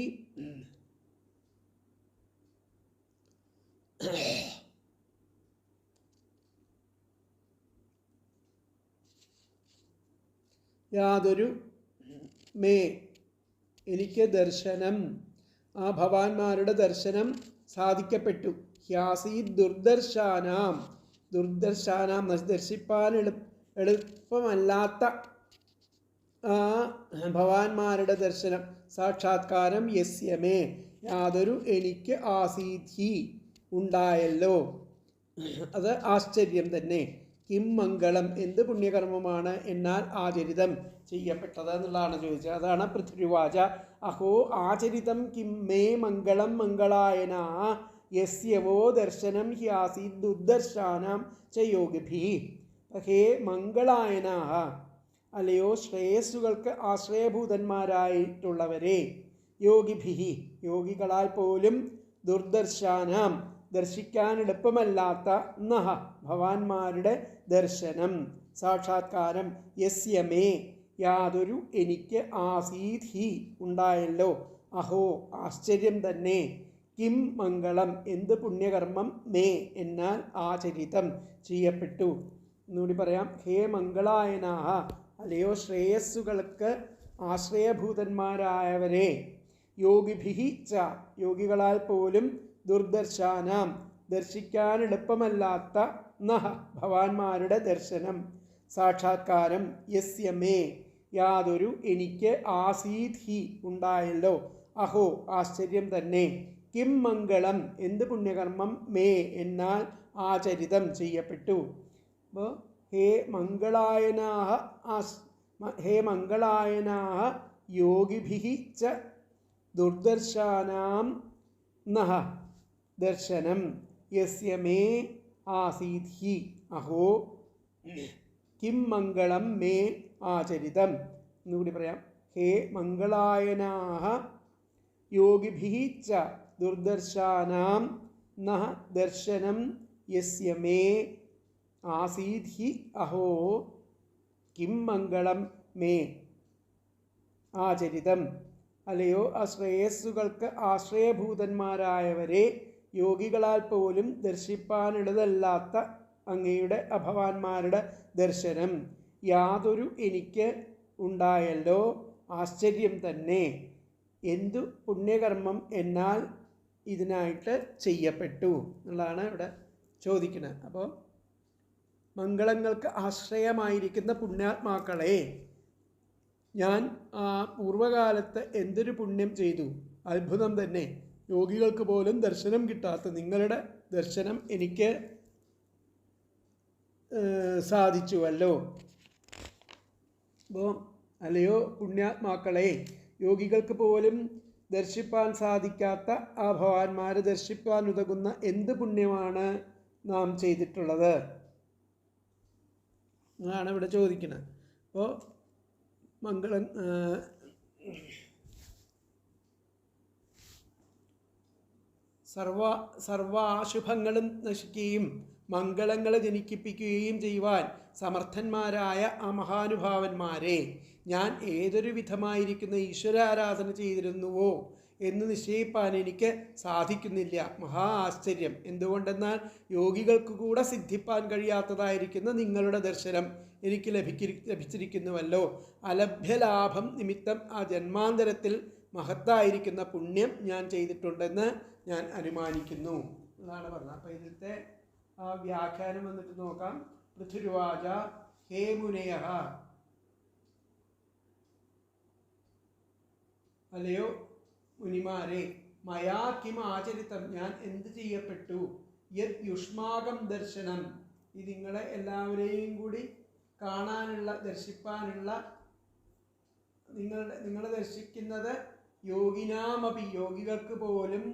യാതൊരു മേ എനിക്ക് ദർശനം, ആ ഭവാന്മാരുടെ ദർശനം സാധിക്കപ്പെട്ടു. ഹ്യാസീദ് ദുർദർശാനാം, ദുർദർശാനാം ദർശിപ്പാൻ എളുപ്പമല്ലാത്ത ആ ഭവാന്മാരുടെ ദർശനം, സാക്ഷാത്കാരം യസ്യമേ, യാതൊരു എനിക്ക് ആസീധി ഉണ്ടായല്ലോ. അത് ആശ്ചര്യം തന്നെ. കിം മംഗളം, എന്ത് പുണ്യകർമ്മമാണ് എന്നാൽ ആചരിതം ചെയ്യപ്പെട്ടത് എന്നുള്ളതാണ് ചോദിച്ചത്. അതാണ് പൃഥ്വിവാച അഹോ ആചരിതം കിം മേ മംഗളം മംഗളായന യസ്യവോ ദർശനം ഹ്യാസീദ് ദുർദർശാനാം ച യോഗിഭിഃ. ഹേ മംഗളായനാഃ, അല്ലയോ ശ്രേയസ്സുകൾക്ക് ആശ്രയഭൂതന്മാരായിട്ടുള്ളവരെ, യോഗിഭിഃ, യോഗികളാൽ പോലും ദുർദർശാനാം ദർശിക്കാൻ എളുപ്പമല്ലാത്ത നഹ ഭവാന്മാരുടെ ദർശനം, സാക്ഷാത്കാരം യസ്യമേ, യാതൊരു എനിക്ക് ആസീധി ഉണ്ടായല്ലോ. അഹോ ആശ്ചര്യം തന്നെ. കിം മംഗളം, എന്ത് പുണ്യകർമ്മം മേ എന്നാൽ ആചരിതം ചെയ്യപ്പെട്ടു. എന്നുകൂടി പറയാം. ഹേ മംഗളായനാഃ, അല്ലയോ ശ്രേയസ്സുകൾക്ക് ആശ്രയഭൂതന്മാരായവരെ, യോഗിഭിഃ ച, യോഗികളാൽ പോലും ദുർദർശാനാം ദർശിക്കാൻ എളുപ്പമല്ലാത്ത നഹ ഭവാന്മാരുടെ ദർശനം, സാക്ഷാത്കാരം യസ്യമേ, യാതൊരു എനിക്ക് ആസീധി ഉണ്ടായല്ലോ. അഹോ ആശ്ചര്യം തന്നെ. കിം മംഗളം, എന്ത് പുണ്യകർമ്മം മേ എന്നാൽ ആചരിതം ചെയ്യപ്പെട്ടു. അപ്പോൾ ഹേ മംഗളായനാഃ, ഹേ മംഗളായനാഃ യോഗിഭിഃ ച ദുർദർശാനാം നഹ ദർശനം യസ്യമേ ആസീധി. അഹോ കിം മംഗളം മേ ആചരിതം. എന്നുകൂടി പറയാം. ഹേ മംഗളായനാഃ യോഗിഭിഃ ച ദുർദർശാനാം നഹ ദർശനം യസ്യമേ ആസീധി. അഹോ കിം മംഗളം മേ ആചരിതം, അല്ലയോ ശ്രേയസ്സുകൾക്ക് ആശ്രയഭൂതന്മാരായവരെ, യോഗികളാൽ പോലും ദർശിപ്പാനുള്ളതല്ലാത്ത അങ്ങയുടെ അഭവാന്മാരുടെ ദർശനം യാതൊരു എനിക്ക് ഉണ്ടായല്ലോ, ആശ്ചര്യം തന്നെ. എന്തു പുണ്യകർമ്മം എന്നാൽ ഇതിനായിട്ട് ചെയ്യപ്പെട്ടു എന്നുള്ളതാണ് ഇവിടെ ചോദിക്കുന്നത്. അപ്പോൾ മംഗളങ്ങൾക്ക് ആശ്രയമായിരിക്കുന്ന പുണ്യാത്മാക്കളെ ഞാൻ പൂർവകാലത്ത് എന്തൊരു പുണ്യം ചെയ്തു, അത്ഭുതം തന്നെ. യോഗികൾക്ക് പോലും ദർശനം കിട്ടാത്ത നിങ്ങളുടെ ദർശനം എനിക്ക് സാധിച്ചുവല്ലോ. അപ്പോൾ അല്ലയോ പുണ്യാത്മാക്കളെ, യോഗികൾക്ക് പോലും ദർശിപ്പാൻ സാധിക്കാത്ത ആ ഭഗവാന്മാരെ ദർശിപ്പാൻ ഉതകുന്ന എന്ത് പുണ്യമാണ് നാം ചെയ്തിട്ടുള്ളത് എന്നാണ് ഇവിടെ ചോദിക്കുന്നത്. അപ്പോൾ സർവാശുഭങ്ങളും നശിക്കുകയും മംഗളങ്ങളെ ജനിപ്പിക്കുകയും ചെയ്യുവാൻ സമർത്ഥന്മാരായ ആ മഹാനുഭാവന്മാരെ ഞാൻ ഏതൊരു വിധമായിരിക്കുന്ന ഈശ്വരാരാധന ചെയ്തിരുന്നുവോ എന്ന് നിശ്ചയിപ്പാൻ എനിക്ക് സാധിക്കുന്നില്ല. മഹാ ആശ്ചര്യം. എന്തുകൊണ്ടെന്നാൽ യോഗികൾക്ക് കൂടെ സിദ്ധിപ്പാൻ കഴിയാത്തതായിരിക്കുന്ന നിങ്ങളുടെ ദർശനം എനിക്ക് ലഭിച്ചിരിക്കുന്നുവല്ലോ. അലഭ്യലാഭം നിമിത്തം ആ ജന്മാന്തരത്തിൽ മഹത്തായിരിക്കുന്ന പുണ്യം ഞാൻ ചെയ്തിട്ടുണ്ടെന്ന് ഞാൻ അനുമാനിക്കുന്നു എന്നാണ് പറഞ്ഞത്. അപ്പോൾ ഇതിലത്തെ ആ വ്യാഖ്യാനം വന്നിട്ട് നോക്കാം. പൃഥുരുവാച ഹേ മുനയഃ, അല്ലയോ മുനിമാരെ, മയാ കിം ആചരിതം, ഞാൻ എന്ത് ചെയ്യപ്പെട്ടു, യത് യുഷ്മാകം ദർശനം, ഈ നിങ്ങളെ എല്ലാവരെയും കൂടി കാണാനുള്ള ദർശിപ്പാനുള്ള നിങ്ങളെ ദർശിക്കുന്നത് യോഗിനാമപി, യോഗികൾക്ക് പോലും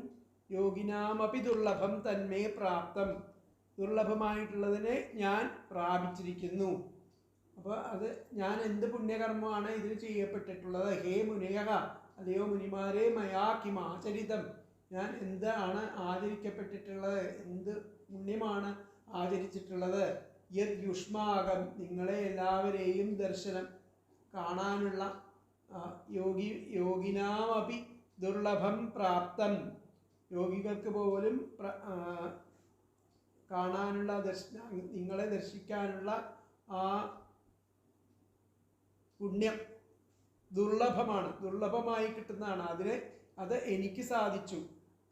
യോഗിനാമപി ദുർലഭം തന്മേ പ്രാപ്തം, ദുർലഭമായിട്ടുള്ളതിനെ ഞാൻ പ്രാപിച്ചിരിക്കുന്നു. അപ്പോൾ അത് ഞാൻ എന്ത് പുണ്യകർമ്മമാണ് ഇതിൽ ചെയ്യപ്പെട്ടിട്ടുള്ളത്. ഹേ മുനയഃ, അല്ലയോ മുനിമാരെ, മയാ കിം ആചരിതം, ഞാൻ എന്താണ് ആചരിക്കപ്പെട്ടിട്ടുള്ളത്, എന്ത് പുണ്യമാണ് ആചരിച്ചിട്ടുള്ളത്. യത് യുഷ്മാകം, നിങ്ങളെ എല്ലാവരെയും ദർശനം കാണാനുള്ള യോഗിനാമപി ദുർലഭം പ്രാപ്തം, യോഗികൾക്ക് പോലും കാണാനുള്ള നിങ്ങളെ ദർശിക്കാനുള്ള ആ പുണ്യം ദുർലഭമാണ്, ദുർലഭമായി കിട്ടുന്നതാണ്. അത് എനിക്ക് സാധിച്ചു.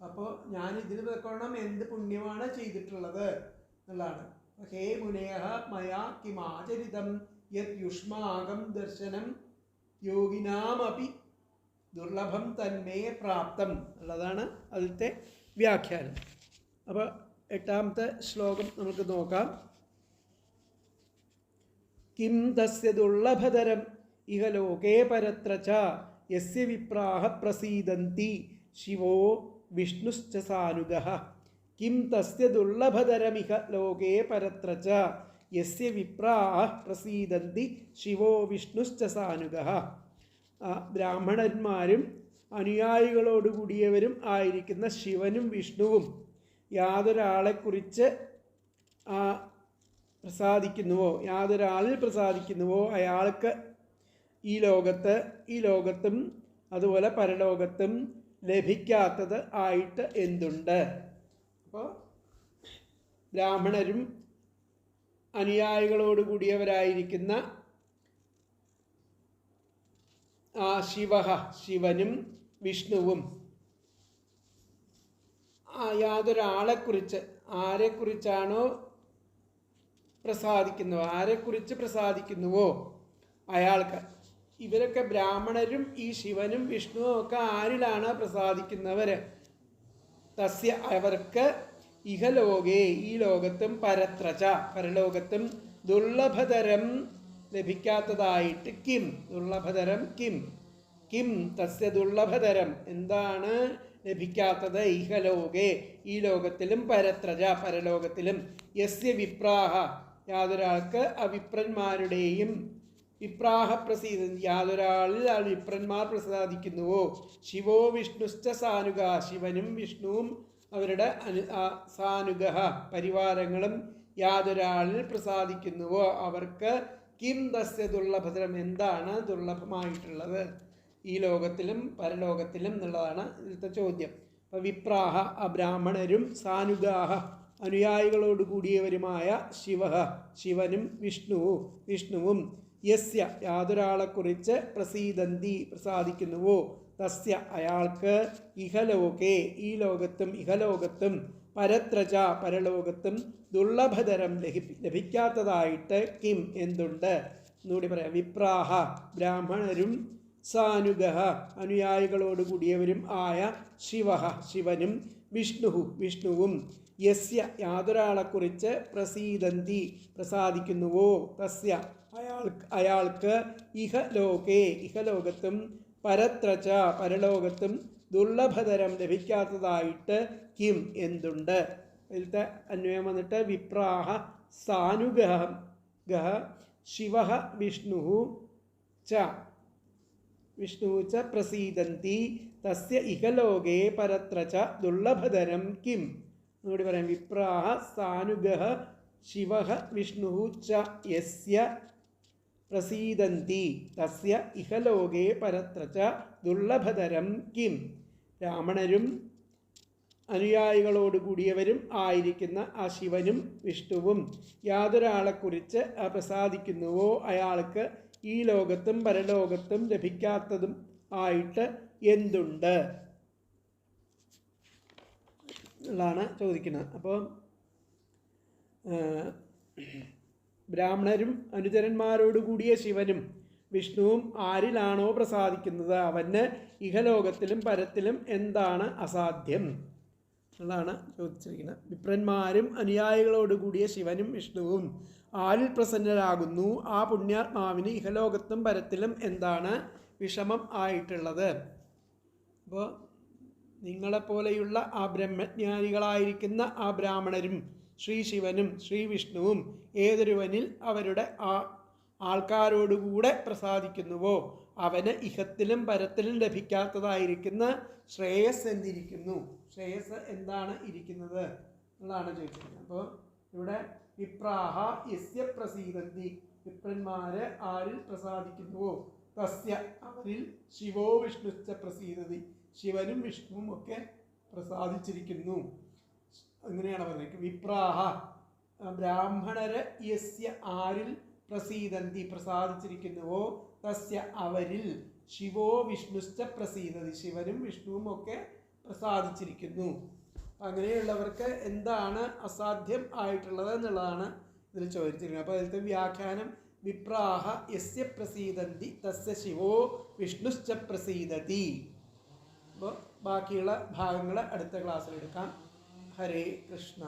അപ്പോൾ ഞാൻ ഇതിന് തക്കവണ്ണം എന്ത് പുണ്യമാണ് ചെയ്തിട്ടുള്ളത് എന്നുള്ളതാണ്. ഹേ മുനയഃ മയാ കിമാചരിതം യത് യുഷ്മാകം ദർശനം യോഗിനാമപി ദുർലഭം തന്മേ പ്രാപ്തം ഉള്ളതാണ് അതിലത്തെ വ്യാഖ്യാനം. അപ്പോൾ 8ാമത്തെ ശ്ലോകം നമുക്ക് നോക്കാം. കിം തസ്യ ദുർലഭതരം ഇഹ ലോകേ പരത്ര ച യസ്യ വിപ്രാഹ പ്രസീദന്തി ശിവോ വിഷ്ണുശ്ച സാനുഗഃ. കിം തസ്യ ദുർലഭതരമിഹ ലോകേ പരത്ര ച യസ്യ വിപ്രാഹ പ്രസീദന്തി ശിവോ വിഷ്ണുശ്ച സാനുഗഃ. ബ്രാഹ്മണന്മാരും അനുയായികളോടുകൂടിയവരും ആയിരിക്കുന്ന ശിവനും വിഷ്ണുവും യാതൊരാളെക്കുറിച്ച് യാതൊരാളിൽ പ്രസാദിക്കുന്നുവോ അയാൾക്ക് ഈ ലോകത്തും അതുപോലെ പരലോകത്തും ലഭിക്കാത്തത് ആയിട്ട് എന്തുണ്ട്. അപ്പോൾ ബ്രാഹ്മണരും അനുയായികളോടുകൂടിയവരായിരിക്കുന്ന ശിവനും വിഷ്ണുവും യാതൊരാളെക്കുറിച്ച് ആരെക്കുറിച്ചാണോ ആരെക്കുറിച്ച് പ്രസാദിക്കുന്നുവോ അയാൾക്ക്, ഇവരൊക്കെ ബ്രാഹ്മണരും ഈ ശിവനും വിഷ്ണുവും ഒക്കെ ആരിലാണ് പ്രസാദിക്കുന്നവർ. തസ്യ അവർക്ക് ഇഹലോകേ ഈ ലോകത്തും പരത്രച പരലോകത്തും ദുർലഭതരം ലഭിക്കാത്തതായിട്ട് കിം ദുർലഭതരം കിം തസ്യ ദുർലഭതരം എന്താണ് ലഭിക്കാത്തത്. ഇഹലോകേ ഈ ലോകത്തിലും പരത്രജ പരലോകത്തിലും യസ്യ വിപ്രാഹ യാതൊരാൾക്ക് അവിപ്രന്മാരുടെയും വിപ്രാഹ പ്രസീദന്തി യാതൊരാളിൽ വിപ്രന്മാർ പ്രസാദിക്കുന്നുവോ. ശിവോ വിഷ്ണുശ്ച സാനുഗ ശിവനും വിഷ്ണുവും അവരുടെ സാനുഗ പരിവാരങ്ങളും യാതൊരാളിൽ പ്രസാദിക്കുന്നുവോ അവർക്ക് കിം തസ്യ ദുർലഭതരം എന്താണ് ദുർലഭമായിട്ടുള്ളത് ഈ ലോകത്തിലും പരലോകത്തിലും എന്നുള്ളതാണ് ഇതിലത്തെ ചോദ്യം. അപ്പോൾ വിപ്രാഹ ബ്രാഹ്മണരും സാനുഗാഹ അനുയായികളോട് കൂടിയവരുമായ ശിവ ശിവനും വിഷ്ണുവും യസ്യ യാതൊരാളെക്കുറിച്ച് പ്രസീദന്തി പ്രസാദിക്കുന്നുവോ തസ്യ അയാൾക്ക് ഇഹലോകേ ഈ ലോകത്തും ഇഹലോകത്തും പരത്രജ പരലോകത്തും ദുർലഭതരം ലഭിക്കാത്തതായിട്ട് കിം എന്തുണ്ട് എന്നുകൂടി പറയാം. വിപ്രാഹ ബ്രാഹ്മണരും സാനുഗഹ അനുയായികളോട് കൂടിയവരും ആയ ശിവ ശിവനും വിഷ്ണുവും യസ്യ യാതൊരാളെക്കുറിച്ച് പ്രസീദന്തി പ്രസാദിക്കുന്നുവോ തസ്യ അയാൾക്ക് ഇഹലോകേ ഇഹലോകത്തും പരത്രച പരലോകത്തും ദുർലഭതരം ലഭിക്കാത്തതായിട്ട് കിം എന്തുണ്ട്. അതിലത്തെ അന്വയം വന്നിട്ട് വിപ്രാഹ സാനുഗഹ ശിവ വിഷ്ണു ച പ്രസീദന്തി തസ്യ ഇഹലോകേ പരത്രച ദുർലഭതരം കിം എന്നുകൂടി പറയാം. വിപ്രാഹ സാനുഗഹ ശിവ വിഷ്ണു ച യസ്യ പ്രസീദന്തി തസ്യ ഇഹലോകേ പരത്രച ദുർലഭതരം കിം. ബ്രാഹ്മണരും അനുയായികളോട് കൂടിയവരും ആയിരിക്കുന്ന ആ ശിവനും വിഷ്ണുവും യാതൊരാളെക്കുറിച്ച് പ്രസാദിക്കുന്നുവോ അയാൾക്ക് ഈ ലോകത്തും പരലോകത്തും ലഭിക്കാത്തതും ആയിട്ട് എന്തുണ്ട് ഉള്ളതാണ് ചോദിക്കുന്നത്. അപ്പോൾ ബ്രാഹ്മണരും അനുചരന്മാരോട് കൂടിയ ശിവനും വിഷ്ണുവും ആരിലാണോ പ്രസാദിക്കുന്നത് അവന് ഇഹലോകത്തിലും പരത്തിലും എന്താണ് അസാധ്യം എന്നുള്ളതാണ് ചോദിച്ചിരിക്കുന്നത്. വിപ്രന്മാരും അനുയായികളോട് കൂടിയ ശിവനും വിഷ്ണുവും ആരിൽ പ്രസന്നരാകുന്നു ആ പുണ്യാത്മാവിന് ഇഹലോകത്തും പരത്തിലും എന്താണ് വിഷമം ആയിട്ടുള്ളത്. അപ്പോൾ നിങ്ങളെപ്പോലെയുള്ള ആ ബ്രഹ്മജ്ഞാനികളായിരിക്കുന്ന ആ ബ്രാഹ്മണരും ശ്രീ ശിവനും ശ്രീ വിഷ്ണുവും ഏതൊരുവനിൽ അവരുടെ ആൾക്കാരോടുകൂടെ പ്രസാദിക്കുന്നുവോ അവന് ഇഹത്തിലും പരത്തിലും ലഭിക്കാത്തതായിരിക്കുന്ന ശ്രേയസ് എന്തിരിക്കുന്നു, ശ്രേയസ് എന്താണ് ഇരിക്കുന്നത് എന്നുള്ളതാണ് ചോദിച്ചിരിക്കുന്നത്. അപ്പോൾ ഇവിടെ വിപ്രാഹ യസ്യ പ്രസീദന്തി വിപ്രന്മാര് ആരിൽ പ്രസാദിക്കുന്നുവോ തസ്യ അവരിൽ ശിവോ വിഷ്ണുശ്ച പ്രസീദതി ശിവനും വിഷ്ണുവും ഒക്കെ പ്രസാദിച്ചിരിക്കുന്നു. അങ്ങനെയാണ് പറയുന്നത്. വിപ്രാഹ ബ്രാഹ്മണര് യസ്യ ആരിൽ പ്രസീദന്തി പ്രസാദിച്ചിരിക്കുന്നുവോ തസ്യ അവരിൽ ശിവോ വിഷ്ണുശ്ച പ്രസീദതി ശിവനും വിഷ്ണുവും ഒക്കെ പ്രസാദിച്ചിരിക്കുന്നു. അങ്ങനെയുള്ളവർക്ക് എന്താണ് അസാധ്യം ആയിട്ടുള്ളത് എന്നുള്ളതാണ് ഇതിൽ ചോദിച്ചിരിക്കുന്നത്. അപ്പോൾ അതിലത്തെ വ്യാഖ്യാനം വിപ്രാഹ യസ്യ പ്രസീദന്തി തസ്യ ശിവോ വിഷ്ണുശ്ച പ്രസീദതി. അപ്പോൾ ബാക്കിയുള്ള ഭാഗങ്ങൾ അടുത്ത ക്ലാസ്സിൽ എടുക്കാം. ഹരേ കൃഷ്ണ.